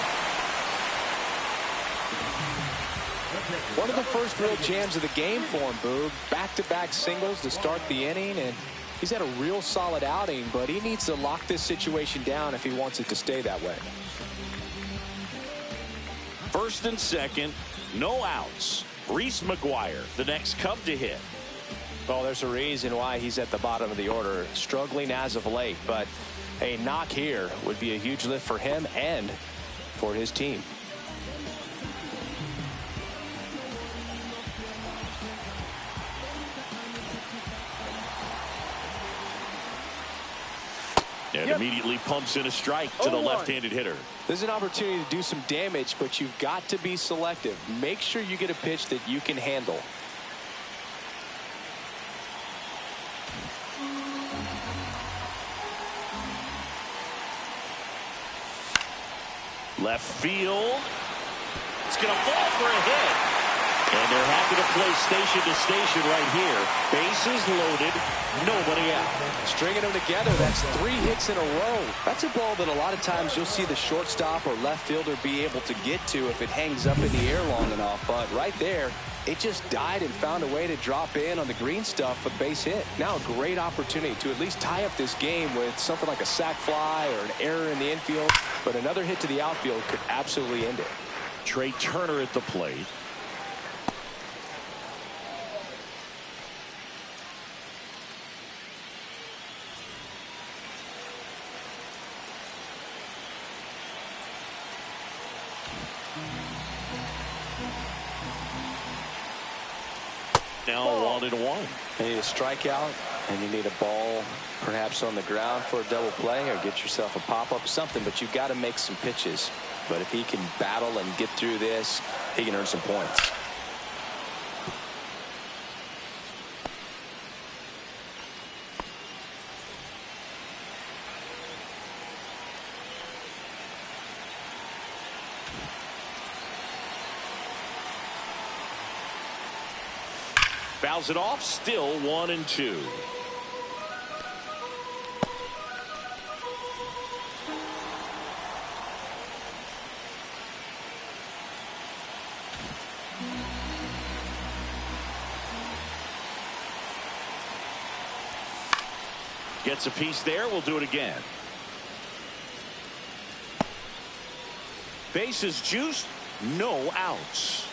One of the first real jams of the game for him, Boog. Back-to-back singles to start the inning, and he's had a real solid outing, but he needs to lock this situation down if he wants it to stay that way. First and second, no outs. Reese McGuire, the next Cub to hit. Well, there's a reason why he's at the bottom of the order, struggling as of late, but a knock here would be a huge lift for him and for his team. And immediately pumps in a strike to the left-handed hitter. There's an opportunity to do some damage, but you've got to be selective. Make sure you get a pitch that you can handle. Left field. It's going to fall for a hit. And they're happy to play station to station right here. Bases loaded, nobody out. Stringing them together, that's 3 hits in a row. That's a ball that a lot of times you'll see the shortstop or left fielder be able to get to if it hangs up in the air long enough. But right there, it just died and found a way to drop in on the green stuff with base hit. Now a great opportunity to at least tie up this game with something like a sac fly or an error in the infield. But another hit to the outfield could absolutely end it. Trey Turner at the plate. Now 1-1. You need a strikeout, and you need a ball perhaps on the ground for a double play or get yourself a pop-up, something, but you've got to make some pitches. But if he can battle and get through this, he can earn some points. Fouls it off, still 1-2. Gets a piece there. We'll do it again. Bases juiced, no outs.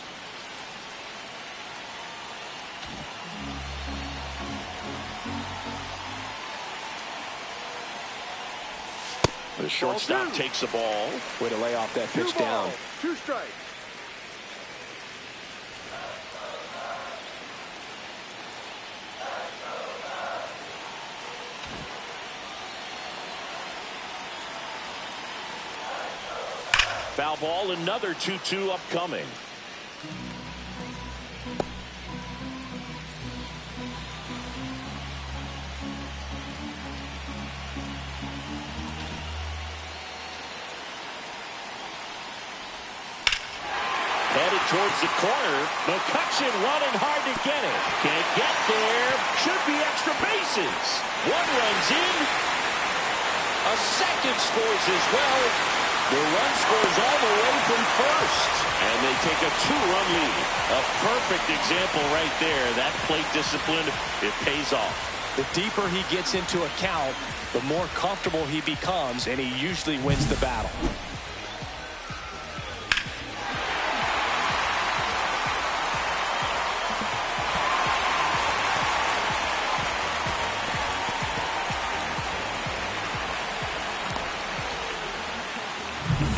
The shortstop takes the ball. Way to lay off that pitch down. 2 strikes. Foul ball, another 2-2 upcoming. Headed towards the corner. McCutcheon running hard to get it. Can't get there. Should be extra bases. One runs in. A second scores as well. The run scores all the way from first. And they take a 2-run lead. A perfect example right there. That plate discipline, it pays off. The deeper he gets into a count, the more comfortable he becomes, and he usually wins the battle.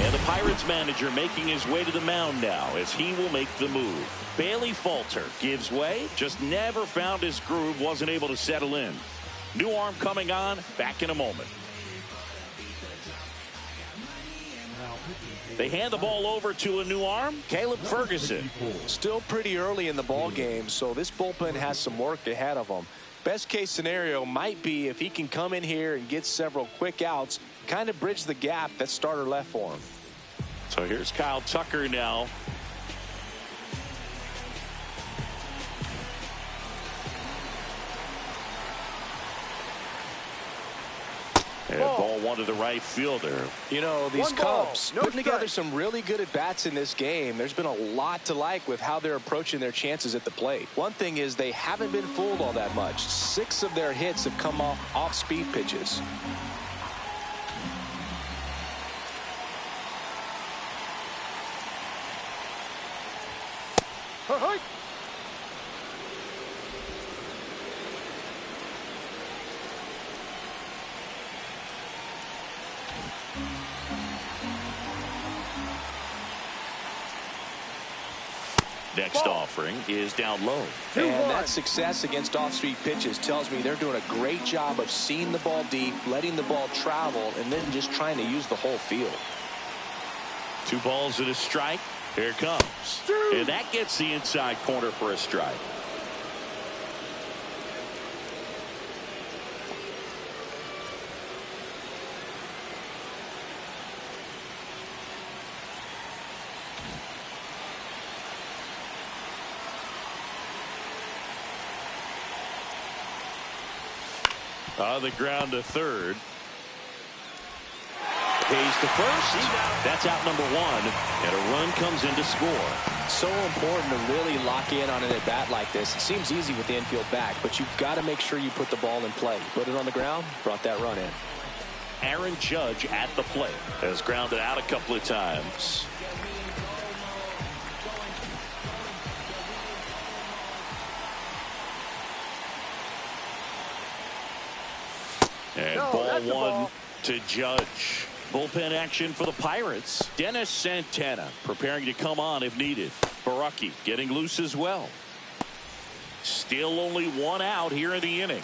And the Pirates manager making his way to the mound now as he will make the move. Bailey Falter gives way, just never found his groove, wasn't able to settle in. New arm coming on, back in a moment. They hand the ball over to a new arm, Caleb Ferguson. Still pretty early in the ball game, so this bullpen has some work ahead of them. Best case scenario might be if he can come in here and get several quick outs, kind of bridge the gap that starter left for him. So here's Kyle Tucker now. And ball one to the right fielder. You know, these Cubs no putting together strike. some really good at-bats in this game. There's been a lot to like with how they're approaching their chances at the plate. One thing is they haven't been fooled all that much. 6 of their hits have come off speed pitches. Hey! Next offering is down low. And that success against off-speed pitches tells me they're doing a great job of seeing the ball deep, letting the ball travel, and then just trying to use the whole field. 2 balls and a strike. Here it comes. And that gets the inside corner for a strike. On the ground to third. Pays to first. That's out number 1. And a run comes in to score. So important to really lock in on an at-bat like this. It seems easy with the infield back, but you've got to make sure you put the ball in play. Put it on the ground, brought that run in. Aaron Judge at the plate. Has grounded out a couple of times. And ball 1 to Judge. Bullpen action for the Pirates. Dennis Santana preparing to come on if needed. Baraki getting loose as well. Still only 1 out here in the inning.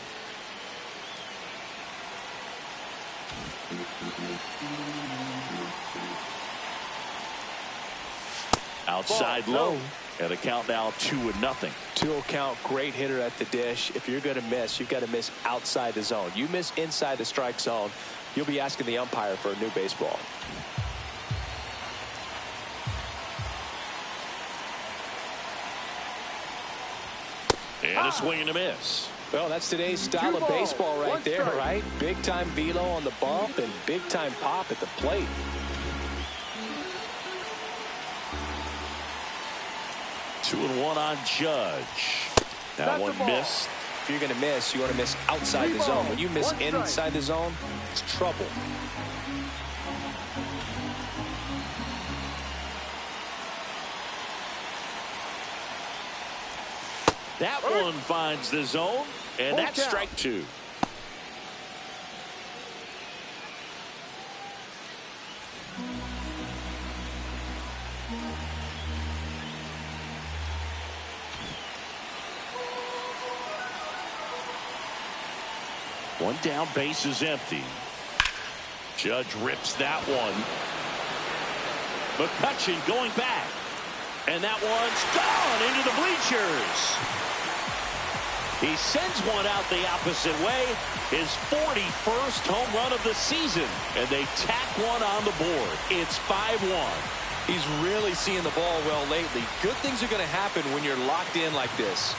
Outside low. And a count now 2-0. 2-0 count, great hitter at the dish. If you're going to miss, you've got to miss outside the zone. You miss inside the strike zone, you'll be asking the umpire for a new baseball. And a swing and a miss. Well, that's today's style of baseball right there, right? Big time velo on the bump and big time pop at the plate. Two and one on Judge. That one missed. If you're going to miss, you want to miss outside the zone. When you miss inside the zone, it's trouble. That one finds the zone, and that's strike two. One down, base is empty. Judge rips that one. McCutchen going back. And that one's gone into the bleachers. He sends one out the opposite way. His 41st home run of the season. And they tack one on the board. It's 5-1. He's really seeing the ball well lately. Good things are going to happen when you're locked in like this.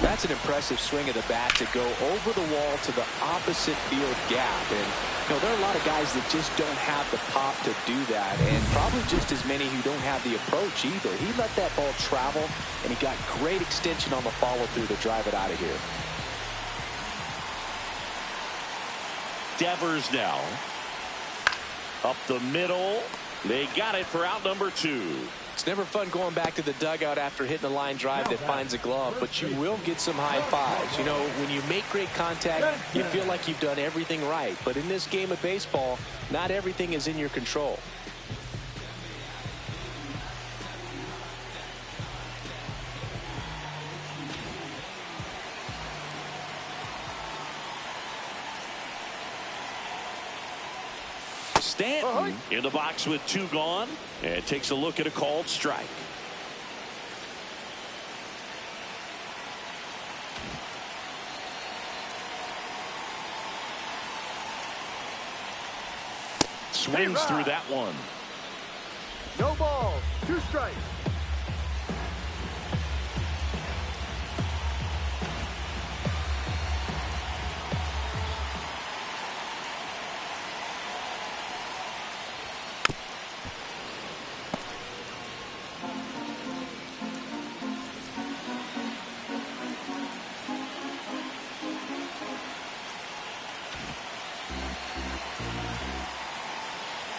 That's an impressive swing of the bat to go over the wall to the opposite field gap. And, you know, there are a lot of guys that just don't have the pop to do that. And probably just as many who don't have the approach either. He let that ball travel, and he got great extension on the follow-through to drive it out of here. Devers now. Up the middle. They got it for out number 2. It's never fun going back to the dugout after hitting a line drive that finds a glove, but you will get some high fives. You know, when you make great contact, you feel like you've done everything right. But in this game of baseball, not everything is in your control. Stanton in the box with 2 gone, and takes a look at a called strike. Swings through that one. No ball. 2 strikes.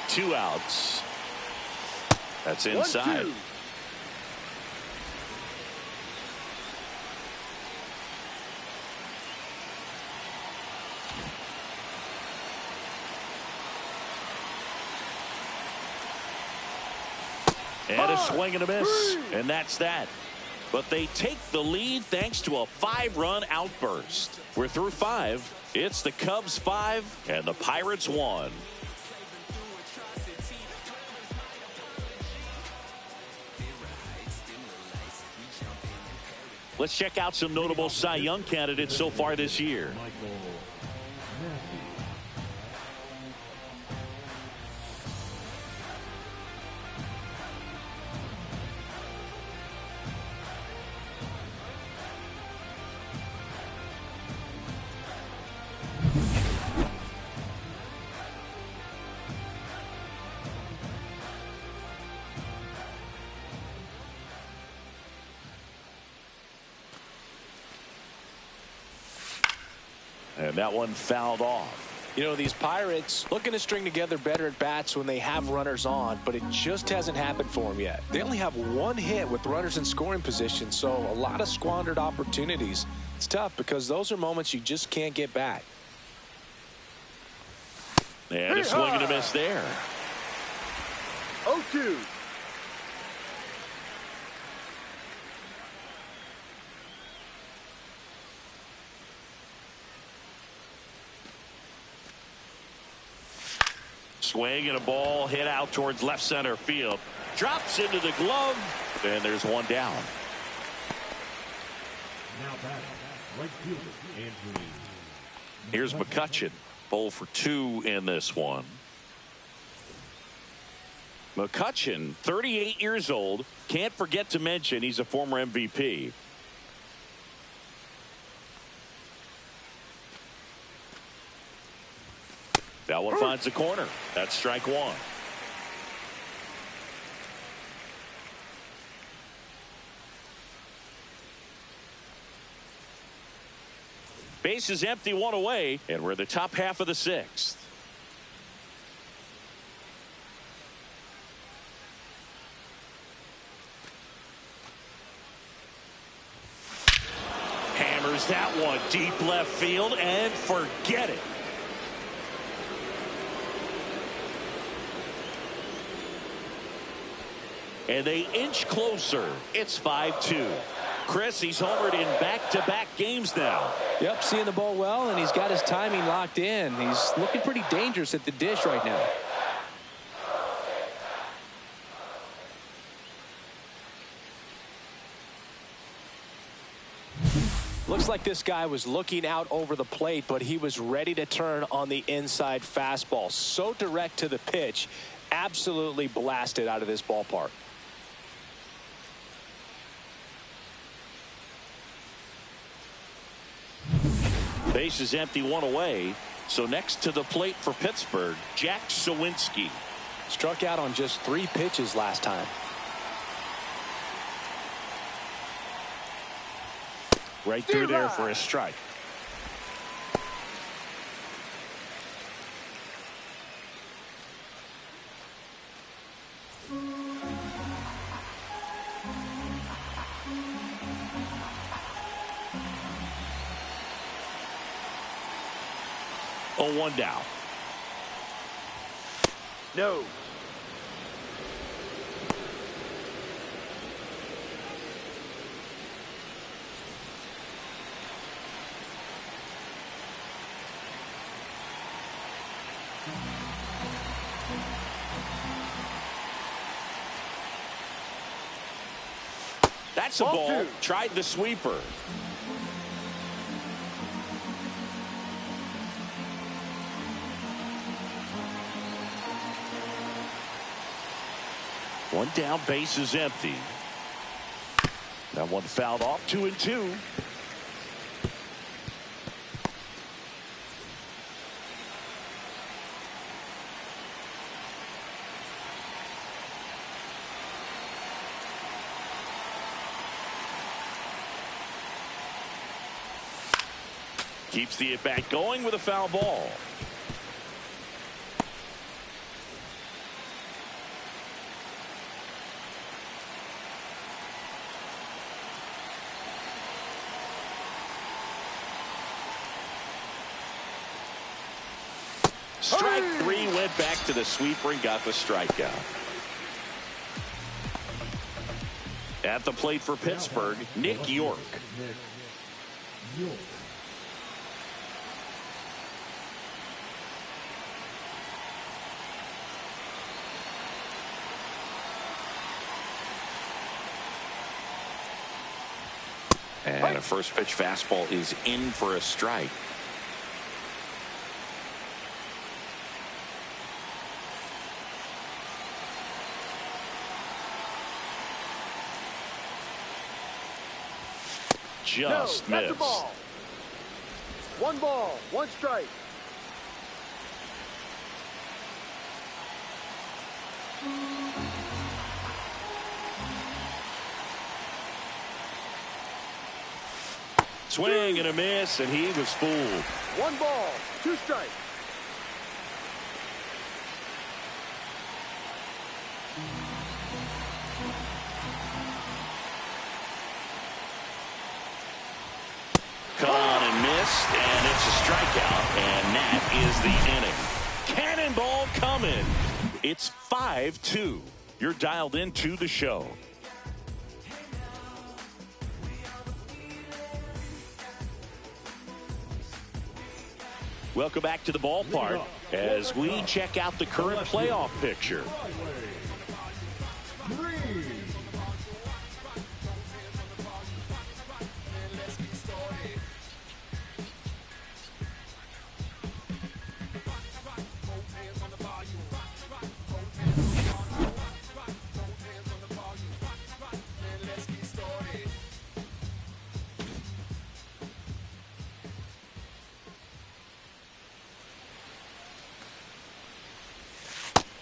Two outs. That's inside. 1-2. And a swing and a miss. And that's that. But they take the lead thanks to a 5-run outburst. We're through 5. It's the Cubs 5 and the Pirates 1. Let's check out some notable Cy Young candidates so far this year. And that one fouled off. You know, these Pirates looking to string together better at bats when they have runners on, but it just hasn't happened for them yet. They only have 1 hit with runners in scoring position, so a lot of squandered opportunities. It's tough because those are moments you just can't get back. And a swing and a miss there. 0-2. Swing and a ball hit out towards left center field. Drops into the glove, and there's one down. Now back, right fielder, Andrew. Here's McCutchen. Bowl for 2 in this one. McCutchen, 38 years old. Can't forget to mention he's a former MVP. That one finds the corner. That's strike 1. Base is empty, 1 away, and we're the top half of the 6th. Hammers that one deep left field and forget it. And they inch closer. It's 5-2. Chris, he's homered in back-to-back games now. Yep, seeing the ball well, and he's got his timing locked in. He's looking pretty dangerous at the dish right now. Looks like this guy was looking out over the plate, but he was ready to turn on the inside fastball. So direct to the pitch, absolutely blasted out of this ballpark. Base is empty, one away. So next to the plate for Pittsburgh, Jack Sawinski. Struck out on just 3 pitches last time. Right through there for a strike. Oh, 1 down. No. That's a ball. Tried the sweeper. One down, base is empty. That one fouled off, 2-2. Keeps the at-bat going with a foul ball. Strike 3, went back to the sweeper and got the strikeout. At the plate for Pittsburgh, Nick York. And a first pitch fastball is in for a strike. Just missed. That's a ball. 1 ball, 1 strike. Swing and a miss, and he was fooled. 1 ball, 2 strikes. Caught on and missed, and it's a strikeout, and that is the inning. Cannonball coming. It's 5-2. You're dialed into the show. Welcome back to the ballpark as we check out the current playoff picture.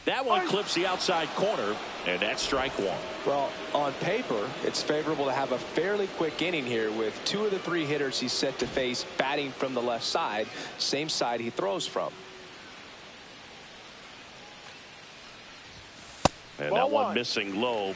That one clips the outside corner, and that's strike 1. Well, on paper, it's favorable to have a fairly quick inning here with 2 of the 3 hitters he's set to face batting from the left side, same side he throws from. And that one missing low.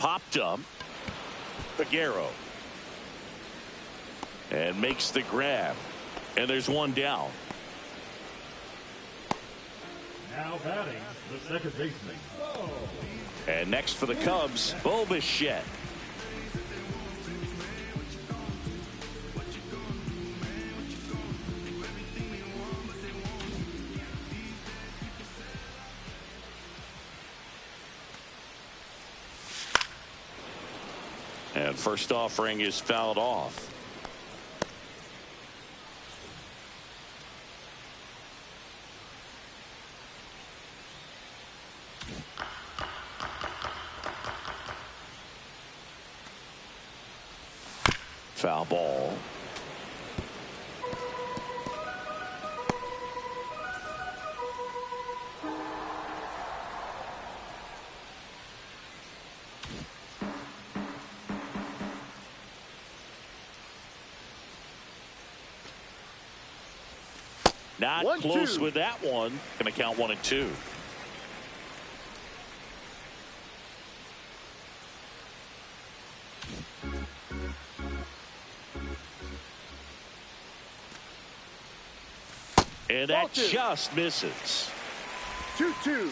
popped up. Figueroa. And makes the grab. And there's one down. Now batting, the second baseman. And next for the Cubs, Bo Bichette. And first offering is fouled off. Foul ball. Not close with that one. Going to count 1-2. And that just misses. 2-2.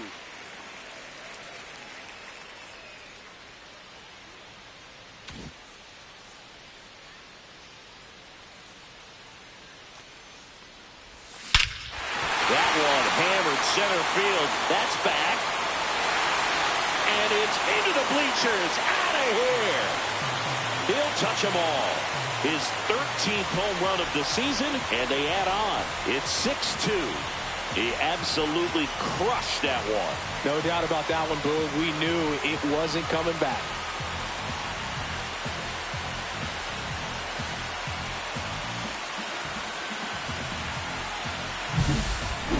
That one hammered center field. That's back. And it's into the bleachers. Out of here. He'll touch them all. His 13th home run of the season, and they add on. It's 6-2. He absolutely crushed that one. No doubt about that one, Boog. We knew it wasn't coming back.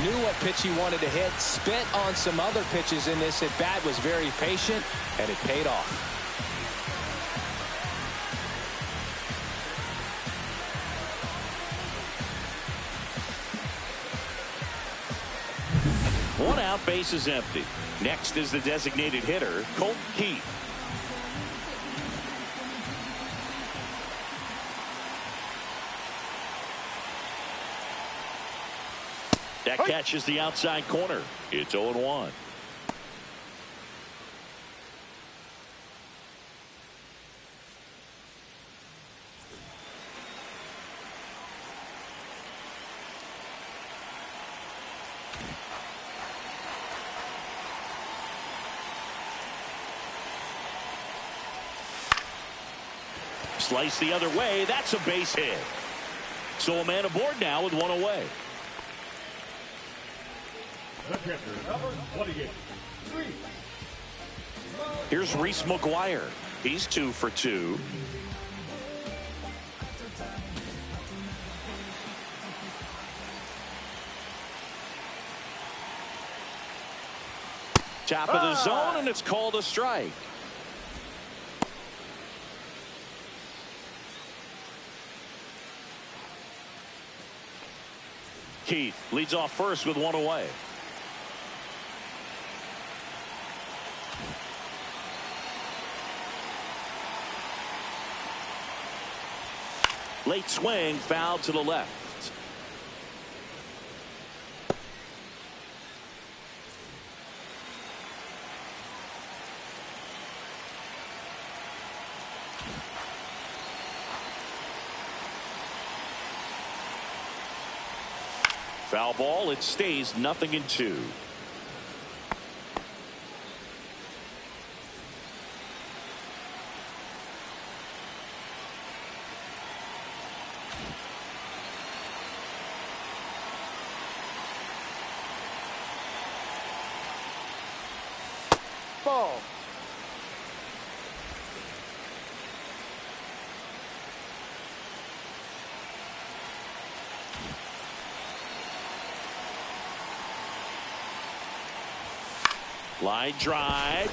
Knew what pitch he wanted to hit, spent on some other pitches in this at bat, was very patient, and it paid off. One out, base is empty. Next is the designated hitter, Colt Keith. That catches the outside corner. It's 0-1. Slice the other way. That's a base hit. So a man aboard now with one away. The catcher, number 28. Here's Reese McGuire. He's 2 for 2. Top of the zone, and it's called a strike. Keith leads off first with one away. Late swing, foul to the left. Foul ball. It stays 0-2. Ball. Line drive.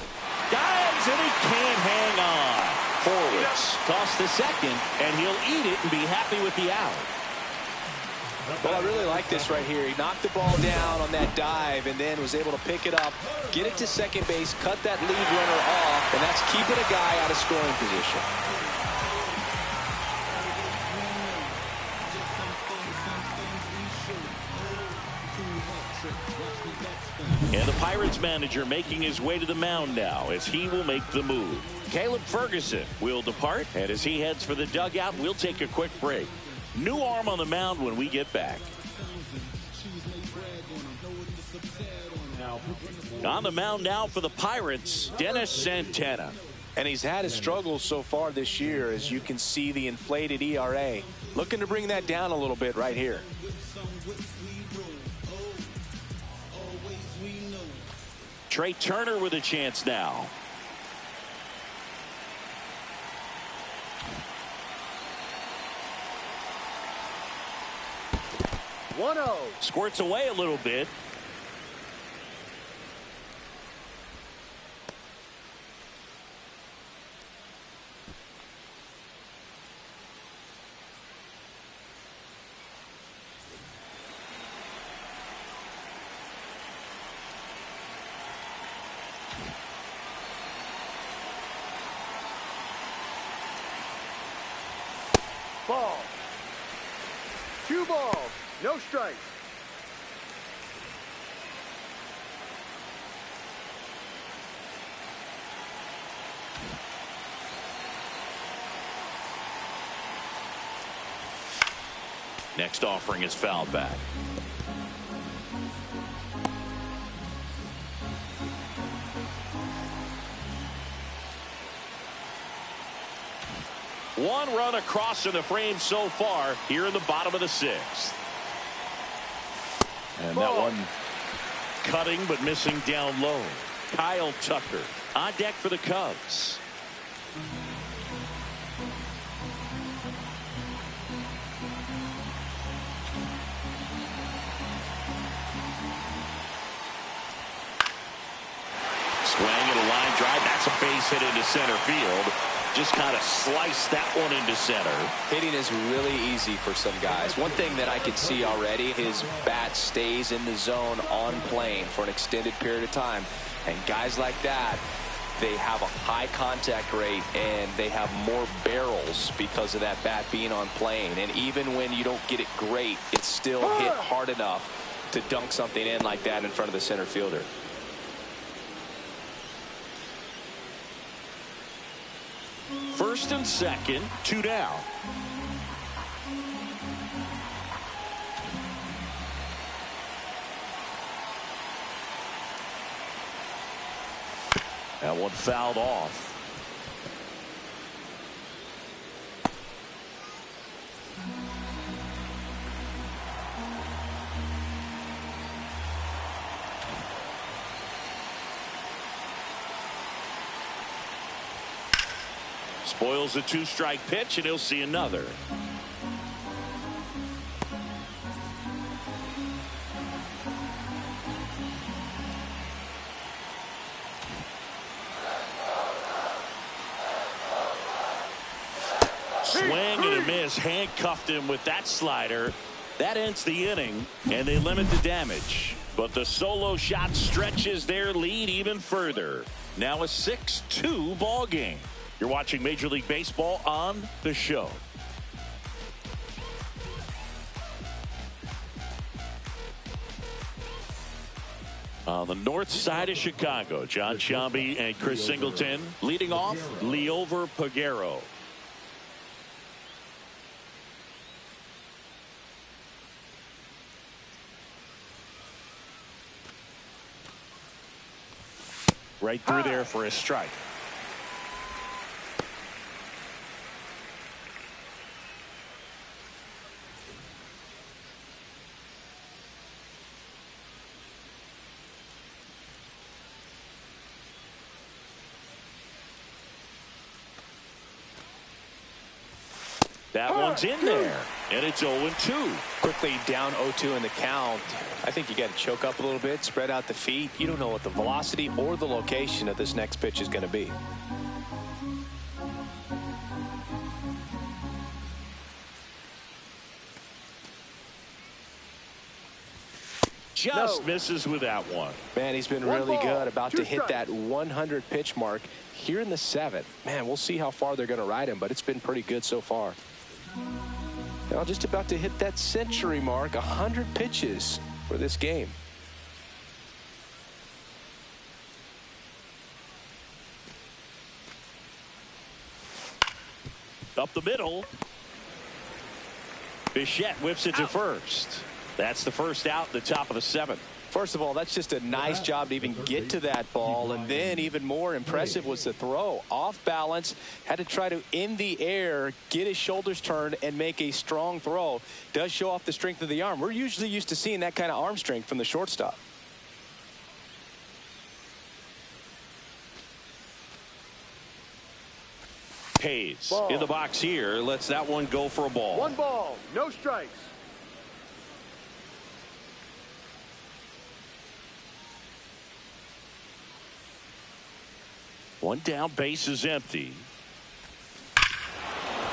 Dives, and he can't hang on. Horwitz toss to second, and he'll eat it and be happy with the out. Well, I really like this right here. He knocked the ball down on that dive and then was able to pick it up, get it to second base, cut that lead runner off, and that's keeping a guy out of scoring position. And the Pirates manager making his way to the mound now as he will make the move. Caleb Ferguson will depart, and as he heads for the dugout, we'll take a quick break. New arm on the mound when we get back. On the mound now for the Pirates, Dennis Santana. And he's had his struggles so far this year, as you can see the inflated ERA. Looking to bring that down a little bit right here. Trey Turner with a chance now. 1-0. Squirts away a little bit. Ball. 2 balls. No strikes. Next offering is fouled back. One run across in the frame so far here in the bottom of the 6th. And that one cutting but missing down low. Kyle Tucker on deck for the Cubs. Swing and a line drive. That's a base hit into center field. Just kind of slice that one into center. Hitting is really easy for some guys. One thing that I can see already, his bat stays in the zone on plane for an extended period of time. And guys like that, they have a high contact rate and they have more barrels because of that bat being on plane. And even when you don't get it great, it's still hit hard enough to dunk something in like that in front of the center fielder. First and second, 2 down. That one fouled off. Spoils a 2-strike pitch, and he'll see another. Swing and a miss. Handcuffed him with that slider. That ends the inning, and they limit the damage. But the solo shot stretches their lead even further. Now a 6-2 ball game. You're watching Major League Baseball on The Show. On the north side of Chicago, John Sciambi and Chris Singleton leading off. Liover Peguero. Right through there for a strike. That one's in there, and it's 0-2. Quickly down 0-2 in the count. I think you got to choke up a little bit, spread out the feet. You don't know what the velocity or the location of this next pitch is going to be. just misses with that one. Man, he's been One really ball, good, about two to hit strikes. that 100 pitch mark here in the 7th. Man, we'll see how far they're going to ride him, but it's been pretty good so far. Now just about to hit that century mark, 100 pitches for this game. Up the middle. Bichette whips it to first. That's the first out, the top of the 7th. First of all, that's just a nice job to even get to that ball. And then even more impressive was the throw. Off balance, had to try to, in the air, get his shoulders turned and make a strong throw. Does show off the strength of the arm. We're usually used to seeing that kind of arm strength from the shortstop. Hayes Ball. in the box here, lets that one go for a ball. One ball, no strikes. One down, base is empty.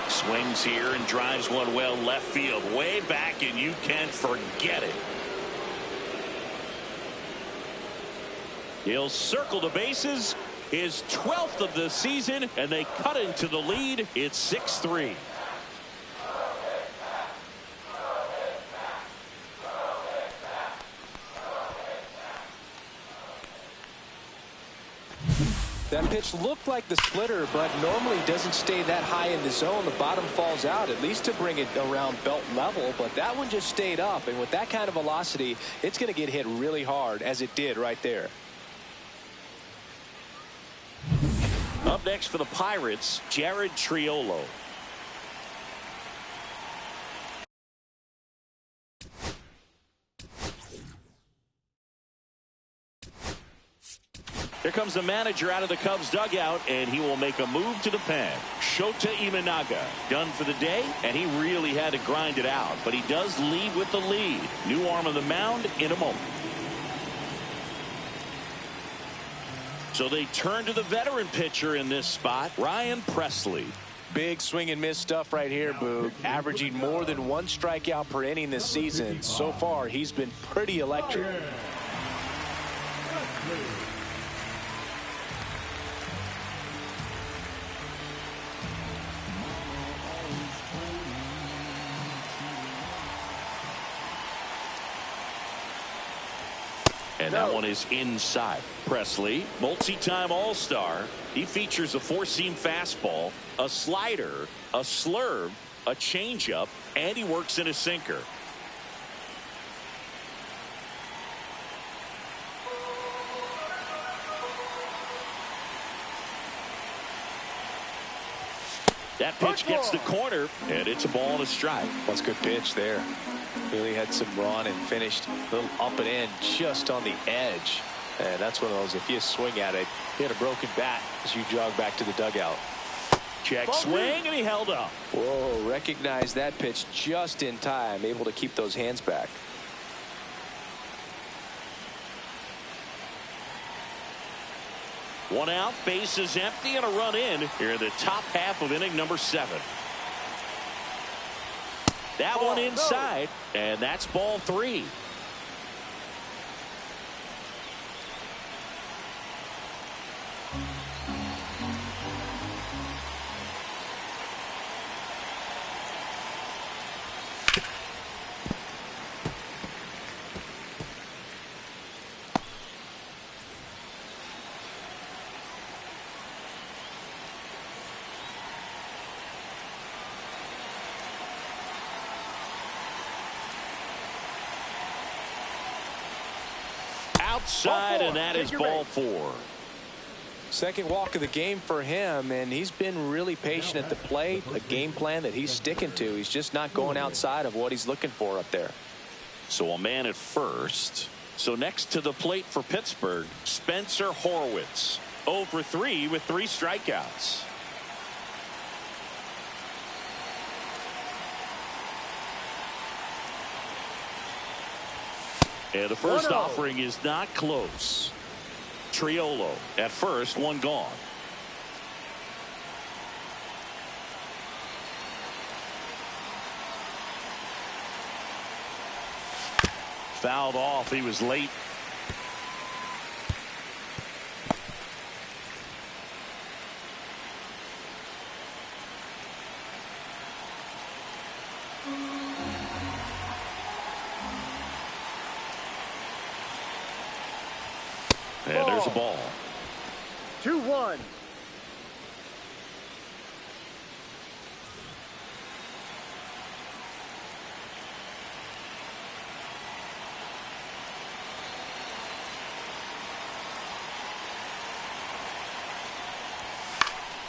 Swings here and drives one well left field, way back, and you can forget it. He'll circle the bases, his 12th of the season, and they cut into the lead. It's 6-3. That pitch looked like the splitter, but normally doesn't stay that high in the zone. The bottom falls out, at least to bring it around belt level, but that one just stayed up, and with that kind of velocity, it's going to get hit really hard, as it did right there. Up next for the Pirates, Jared Triolo. Here comes the manager out of the Cubs dugout, and he will make a move to the pen. Shota Imanaga done for the day, and he really had to grind it out, but he does lead with the lead. New arm on the mound in a moment. So they turn to the veteran pitcher in this spot, Ryan Presley. Big swing and miss stuff right here, Boog. Averaging more than 1 strikeout per inning this season. So far, he's been pretty electric. And that one is inside. Presley, multi-time All-Star. He features a 4-seam fastball, a slider, a slurve, a changeup, and he works in a sinker. That pitch gets the corner, and it's a ball and a strike. That's a good pitch there. Really had some run and finished a little up and in just on the edge. And that's one of those, if you swing at it, hit a broken bat as you jog back to the dugout. Check swing, and he held up. Whoa, recognized that pitch just in time, able to keep those hands back. One out, base is empty, and a run in here in the top half of inning number 7. That one inside, and that's ball 3. Outside, and that is ball 4. Second walk of the game for him, and he's been really patient at the plate. A game plan that he's sticking to. He's just not going outside of what he's looking for up there. So a man at first. So next to the plate for Pittsburgh, Spencer Horwitz. 0 for 3 with 3 strikeouts. And the first offering is not close. Triolo at first, one gone. fouled off. He was late. And there's a ball. 2-1.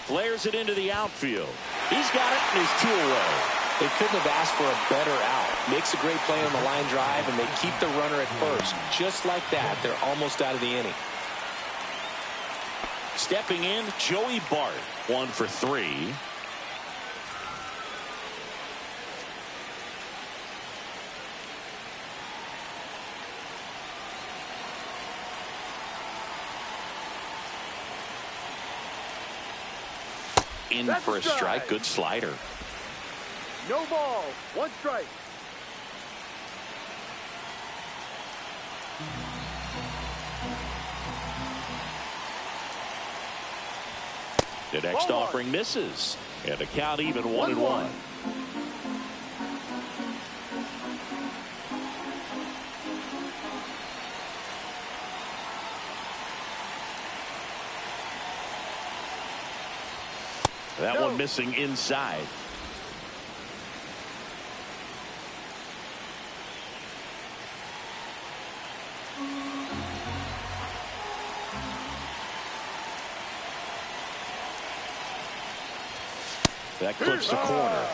Flares it into the outfield. He's got it, and he's 2 away. They couldn't have asked for a better out. Makes a great play on the line drive, and they keep the runner at first. Just like that, they're almost out of the inning. Stepping in, Joey Bart, 1 for 3. In That's for a strike. Good slider. No ball. 1 strike. The next Ball offering misses. And the count even 1-1. 1-1. That one missing inside. That clips the corner.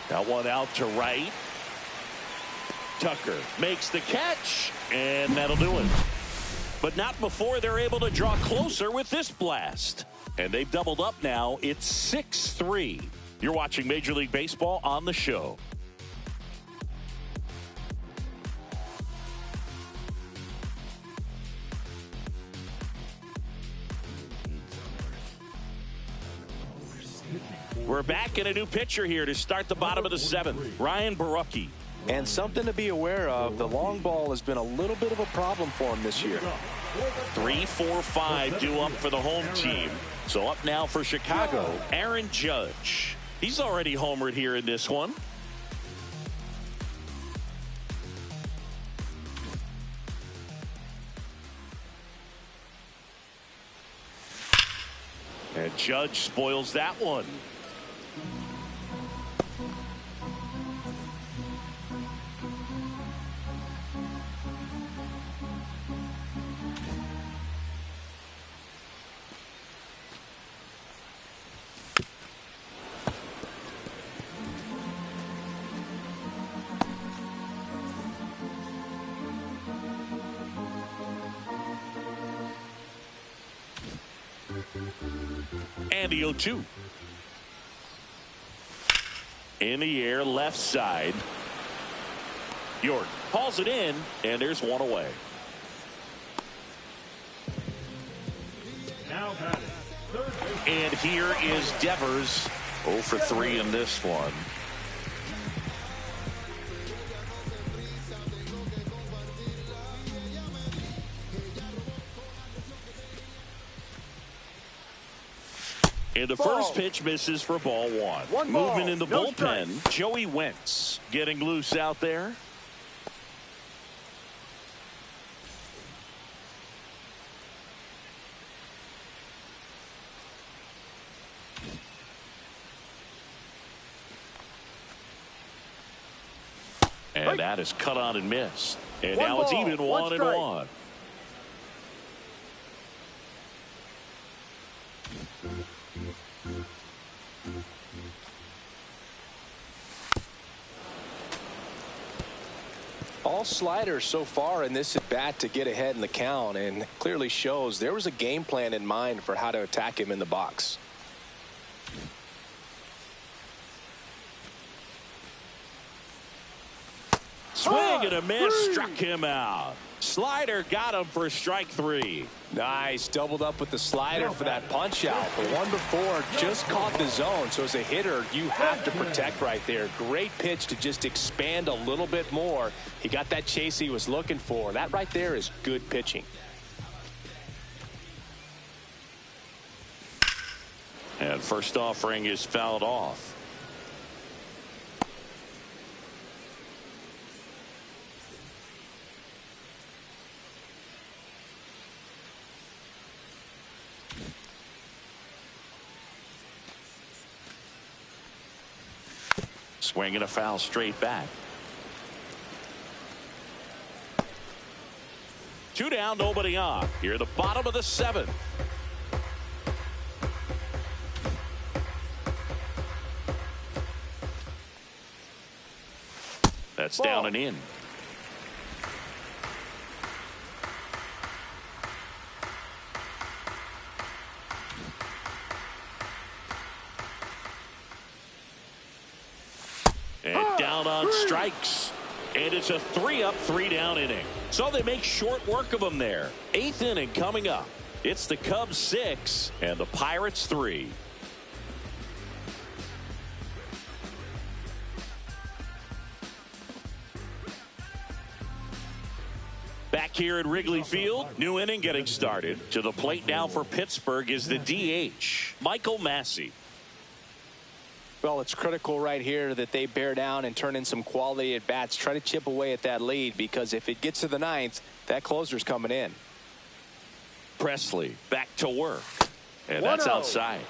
That one out to right. Tucker makes the catch, and that'll do it. But not before they're able to draw closer with this blast. And they've doubled up now. It's 6-3. You're watching Major League Baseball on the show. We're back in a new pitcher here to start the bottom of the 7th. Ryan Borucki. And something to be aware of, the long ball has been a little bit of a problem for him this year. 3, 4, 5 due up for the home team. So up now for Chicago, Aaron Judge. He's already homered here in this one. And Judge spoils that one. And the 0-2. In the air, left side. York hauls it in, and there's one away. Now batting, third base. And here is Devers. 0 for 3 in this one. And the first pitch misses for ball 1. Movement in the bullpen. Joey Wentz getting loose out there. And that is cut on and missed. And now it's even 1-1. All sliders so far in this at bat to get ahead in the count, and clearly shows there was a game plan in mind for how to attack him in the box. Swing and a miss, struck him out. Slider got him for strike 3. Nice, doubled up with the slider for that punch out. The one before just caught the zone, so as a hitter, you have to protect right there. Great pitch to just expand a little bit more. He got that chase he was looking for. That right there is good pitching. And first offering is fouled off. Swing and a foul straight back. 2 down, nobody on. Here at the bottom of the 7th. That's down and in. And down on strikes. And it's a 3-up, 3-down inning. So they make short work of them there. 8th inning coming up. It's the Cubs 6 and the Pirates 3. Back here at Wrigley Field, new inning getting started. To the plate now for Pittsburgh is the DH, Michael Massey. Well, it's critical right here that they bear down and turn in some quality at bats. Try to chip away at that lead, because if it gets to the 9th, that closer's coming in. Presley back to work. And that's outside.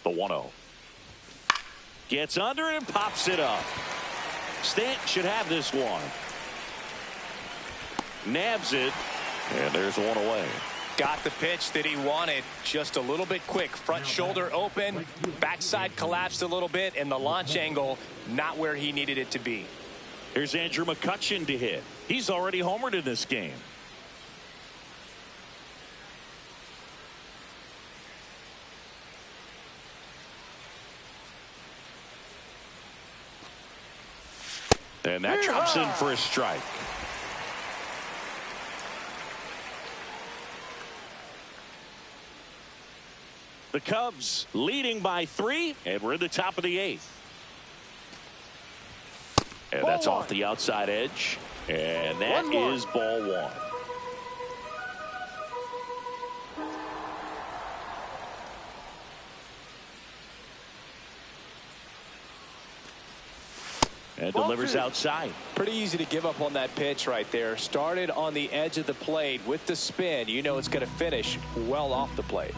The 1-0. Gets under it and pops it up. Stanton should have this one. Nabs it. And there's one away. Got the pitch that he wanted, just a little bit quick. Front shoulder open, backside collapsed a little bit, and the launch angle not where he needed it to be. Here's Andrew McCutchen to hit. He's already homered in this game. And that drops in for a strike. The Cubs leading by 3, and we're in the top of the 8th. And that's off the outside edge. And that is ball 1. And delivers outside. Pretty easy to give up on that pitch right there. Started on the edge of the plate with the spin. You know it's going to finish well off the plate.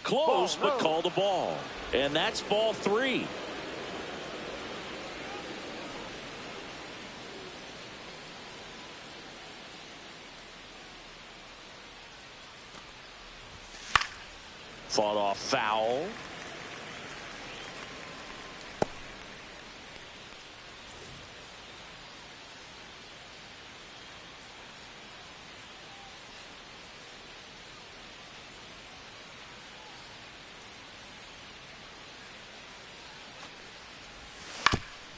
Close, but called a ball. And that's ball 3. Fought off foul.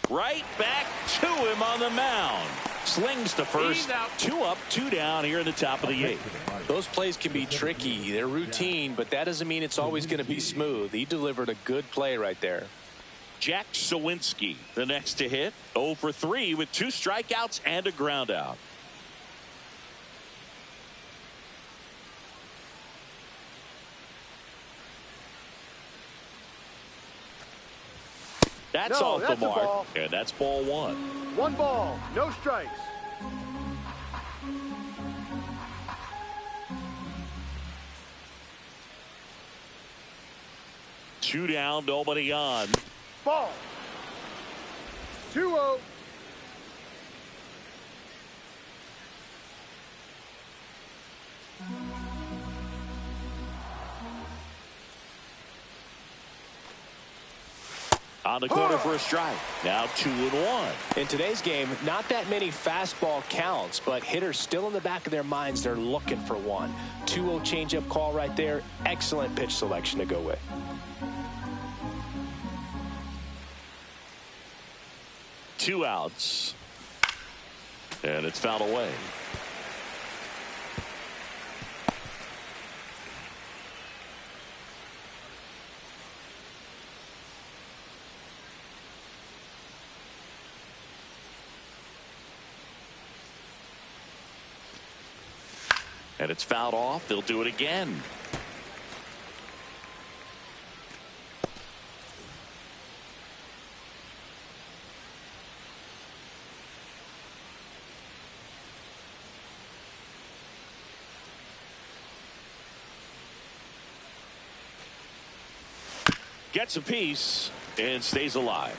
Right back to him on the mound. Slings to first. 2 up, 2 down here in the top of the 8th. Those plays can be tricky. They're routine, but that doesn't mean it's always going to be smooth. He delivered a good play right there. Jack Sawinski, the next to hit. 0 for 3 with 2 strikeouts and a ground out. That's off the mark, and that's ball 1. 1 ball, no strikes. Two down, nobody on. Ball. 2-0. On the corner for a strike. Now 2-1. In today's game, not that many fastball counts, but hitters still in the back of their minds, they're looking for one. 2-0 changeup call right there. Excellent pitch selection to go with. Two outs. And it's fouled away. And it's fouled off. They'll do it again. Gets a piece and stays alive.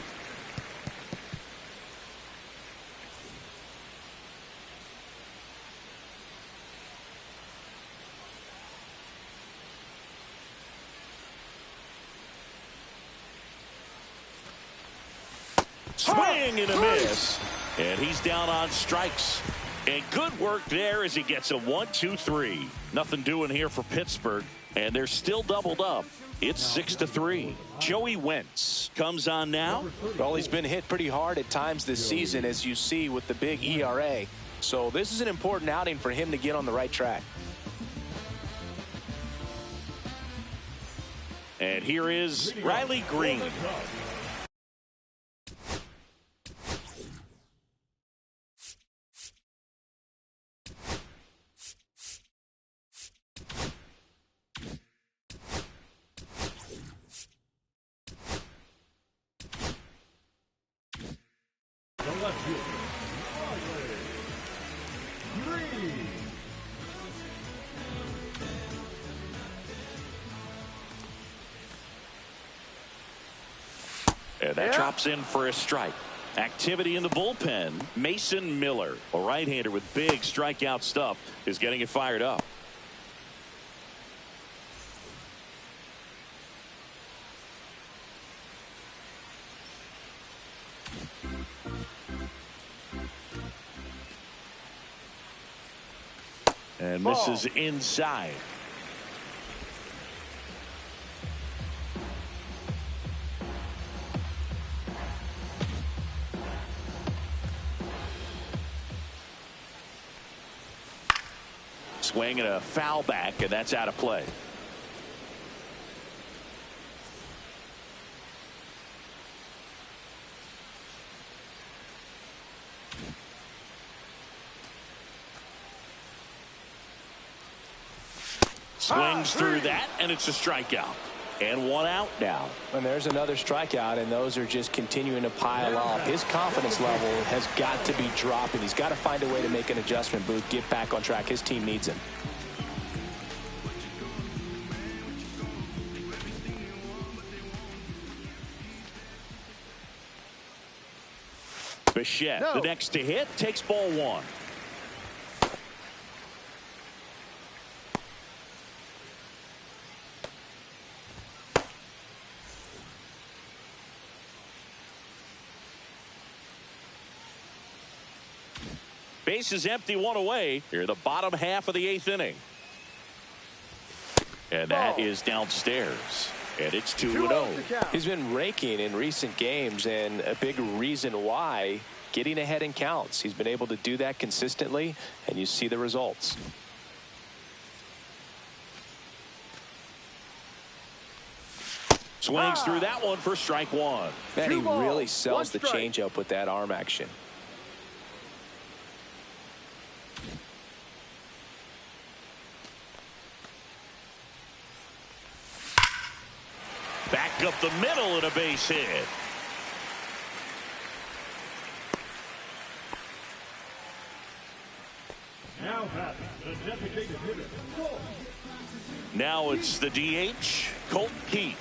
Swing and a miss. And he's down on strikes. And good work there as he gets a 1-2-3. Nothing doing here for Pittsburgh. And they're still doubled up. It's 6-3. Joey Wentz comes on now. Well, he's been hit pretty hard at times this season, as you see with the big ERA. So this is an important outing for him to get on the right track. And here is Riley Green. And that drops in for a strike. Activity in the bullpen. Mason Miller, a right-hander with big strikeout stuff, is getting it fired up. And misses inside. Swing and a foul back, and that's out of play. Swings through that, and it's a strikeout. And one out now. And there's another strikeout, and those are just continuing to pile up. His confidence level has got to be dropping. He's got to find a way to make an adjustment, Booth, get back on track. His team needs him. Bichette, the next to hit, takes ball one. Base is empty, one away. Here, the bottom half of the eighth inning. And that is downstairs. And it's 2-0. He's been raking in recent games, and a big reason why, getting ahead in counts. He's been able to do that consistently, and you see the results. Swings through that one for strike one. Man, he really sells the changeup with that arm action. Back up the middle and a base hit. Now batting, the designated hitter. Now it's the DH, Colt Keith.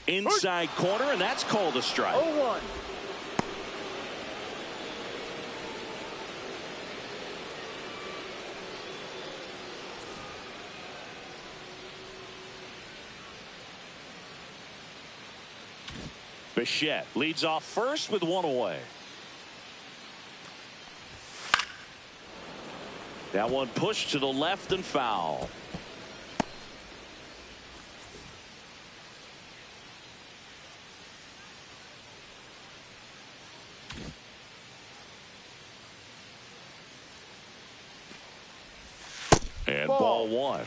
Inside inside corner, and that's called a strike. 0-1. Bichette leads off first with one away. That one pushed to the left and foul. And ball one.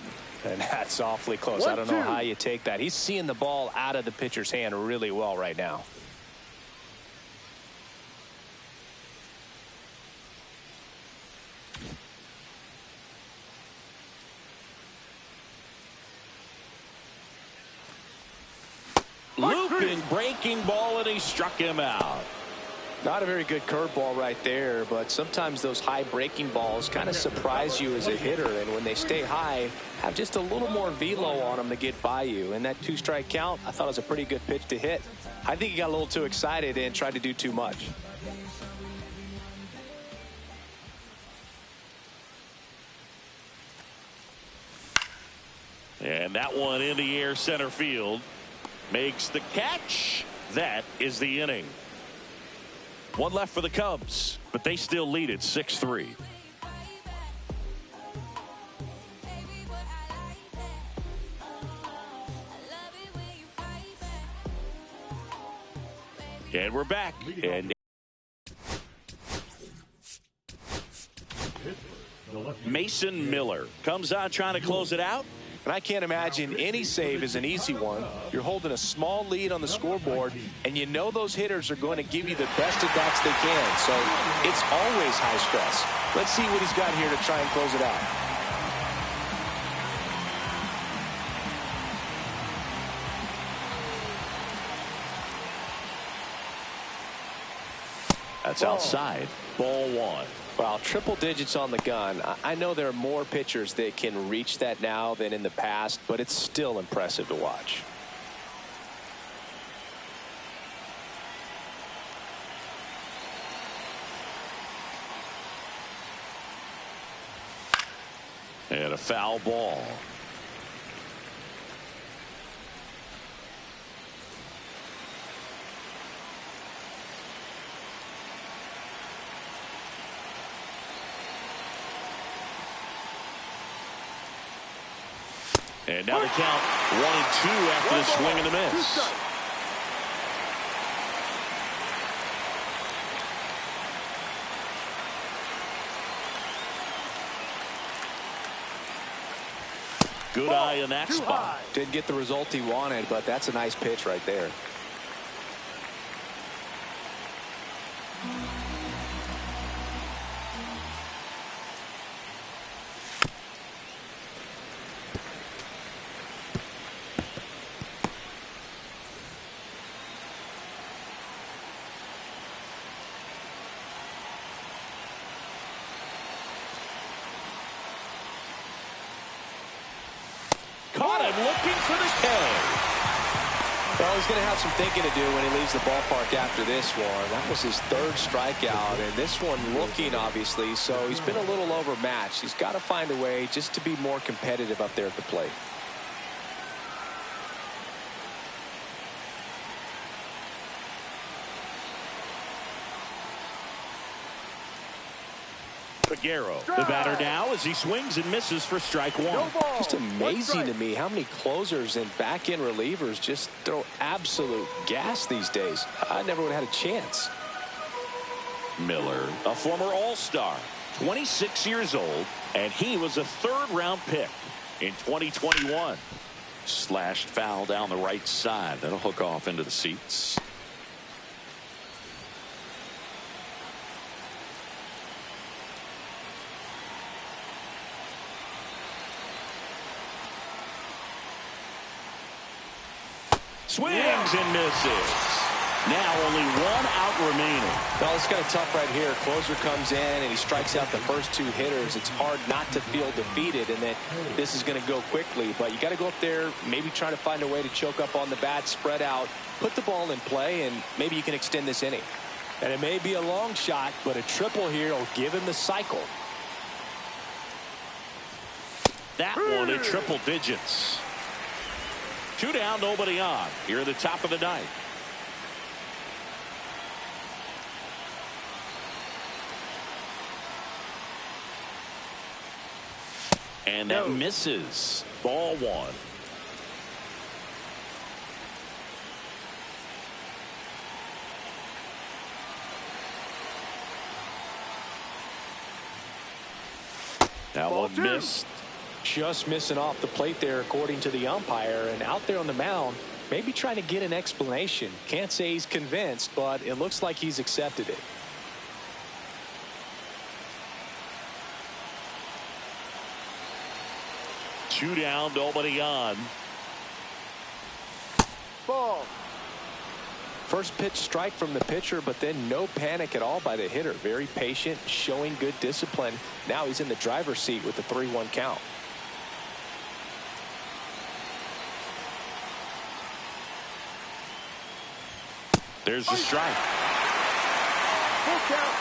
And that's awfully close. I don't know how you take that. He's seeing the ball out of the pitcher's hand really well right now. Looping, breaking ball, and he struck him out. Not a very good curveball right there, but sometimes those high breaking balls kind of surprise you as a hitter, and when they stay high, have just a little more velo on them to get by you. And that 2-strike count, I thought it was a pretty good pitch to hit. I think he got a little too excited and tried to do too much. And that one in the air center field. Makes the catch. That is the inning. One left for the Cubs, but they still lead it 6-3. And we're back. And Mason Miller comes on trying to close it out. And I can't imagine any save is an easy one. You're holding a small lead on the scoreboard, and you know those hitters are going to give you the best at bats they can. So it's always high stress. Let's see what he's got here to try and close it out. That's outside. Ball one. Well, triple digits on the gun. I know there are more pitchers that can reach that now than in the past, but it's still impressive to watch. And a foul ball. And now the count 1-2 after the swing and a miss. Good eye in that spot. Didn't get the result he wanted, but that's a nice pitch right there. Caught him looking for the K. Well, he's going to have some thinking to do when he leaves the ballpark after this one. That was his third strikeout, and this one looking, obviously, so he's been a little overmatched. He's got to find a way just to be more competitive up there at the plate. Figueroa, the batter now as he swings and misses for strike one. Just amazing to me how many closers and back-end relievers just throw absolute gas these days. I never would have had a chance. Miller, a former All-Star, 26 years old, and he was a third-round pick in 2021. Slashed foul down the right side. That'll hook off into the seats. Swings and misses. Now only one out remaining. Well, it's kind of tough right here. Closer comes in and he strikes out the first two hitters. It's hard not to feel defeated and that this is going to go quickly. But you got to go up there, maybe try to find a way to choke up on the bat, spread out, put the ball in play, and maybe you can extend this inning. And it may be a long shot, but a triple here will give him the cycle. That one in triple digits. 2 down, nobody on. Here at the top of the ninth. And that misses. Ball 1. That one missed. Just missing off the plate there, according to the umpire, and out there on the mound, maybe trying to get an explanation. Can't say he's convinced, but it looks like he's accepted it. Two down, nobody on. Ball. First pitch strike from the pitcher, but then no panic at all by the hitter. Very patient, showing good discipline. Now he's in the driver's seat with the 3-1 count. There's the strike. Full count.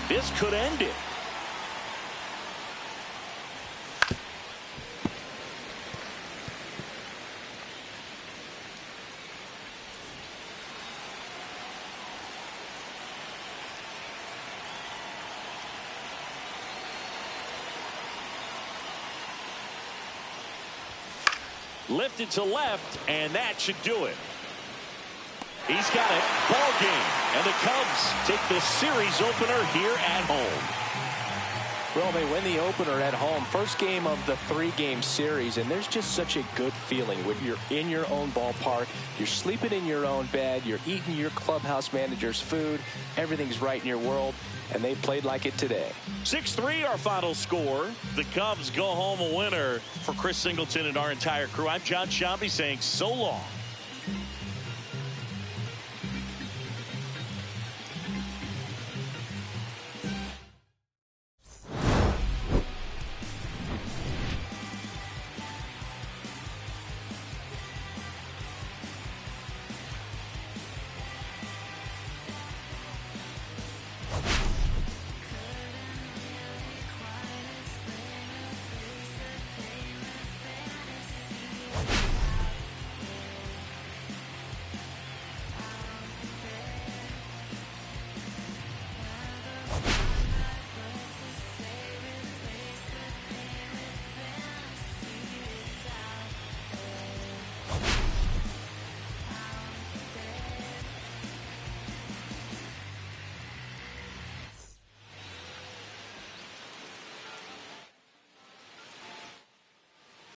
This could end it. Lifted to left, and that should do it. He's got it. Ball game. And the Cubs take the series opener here at home. Well, they win the opener at home. First game of the 3-game series, and there's just such a good feeling when you're in your own ballpark, you're sleeping in your own bed, you're eating your clubhouse manager's food, everything's right in your world, and they played like it today. 6-3 our final score. The Cubs go home a winner. For Chris Singleton and our entire crew, I'm John Shambi saying so long.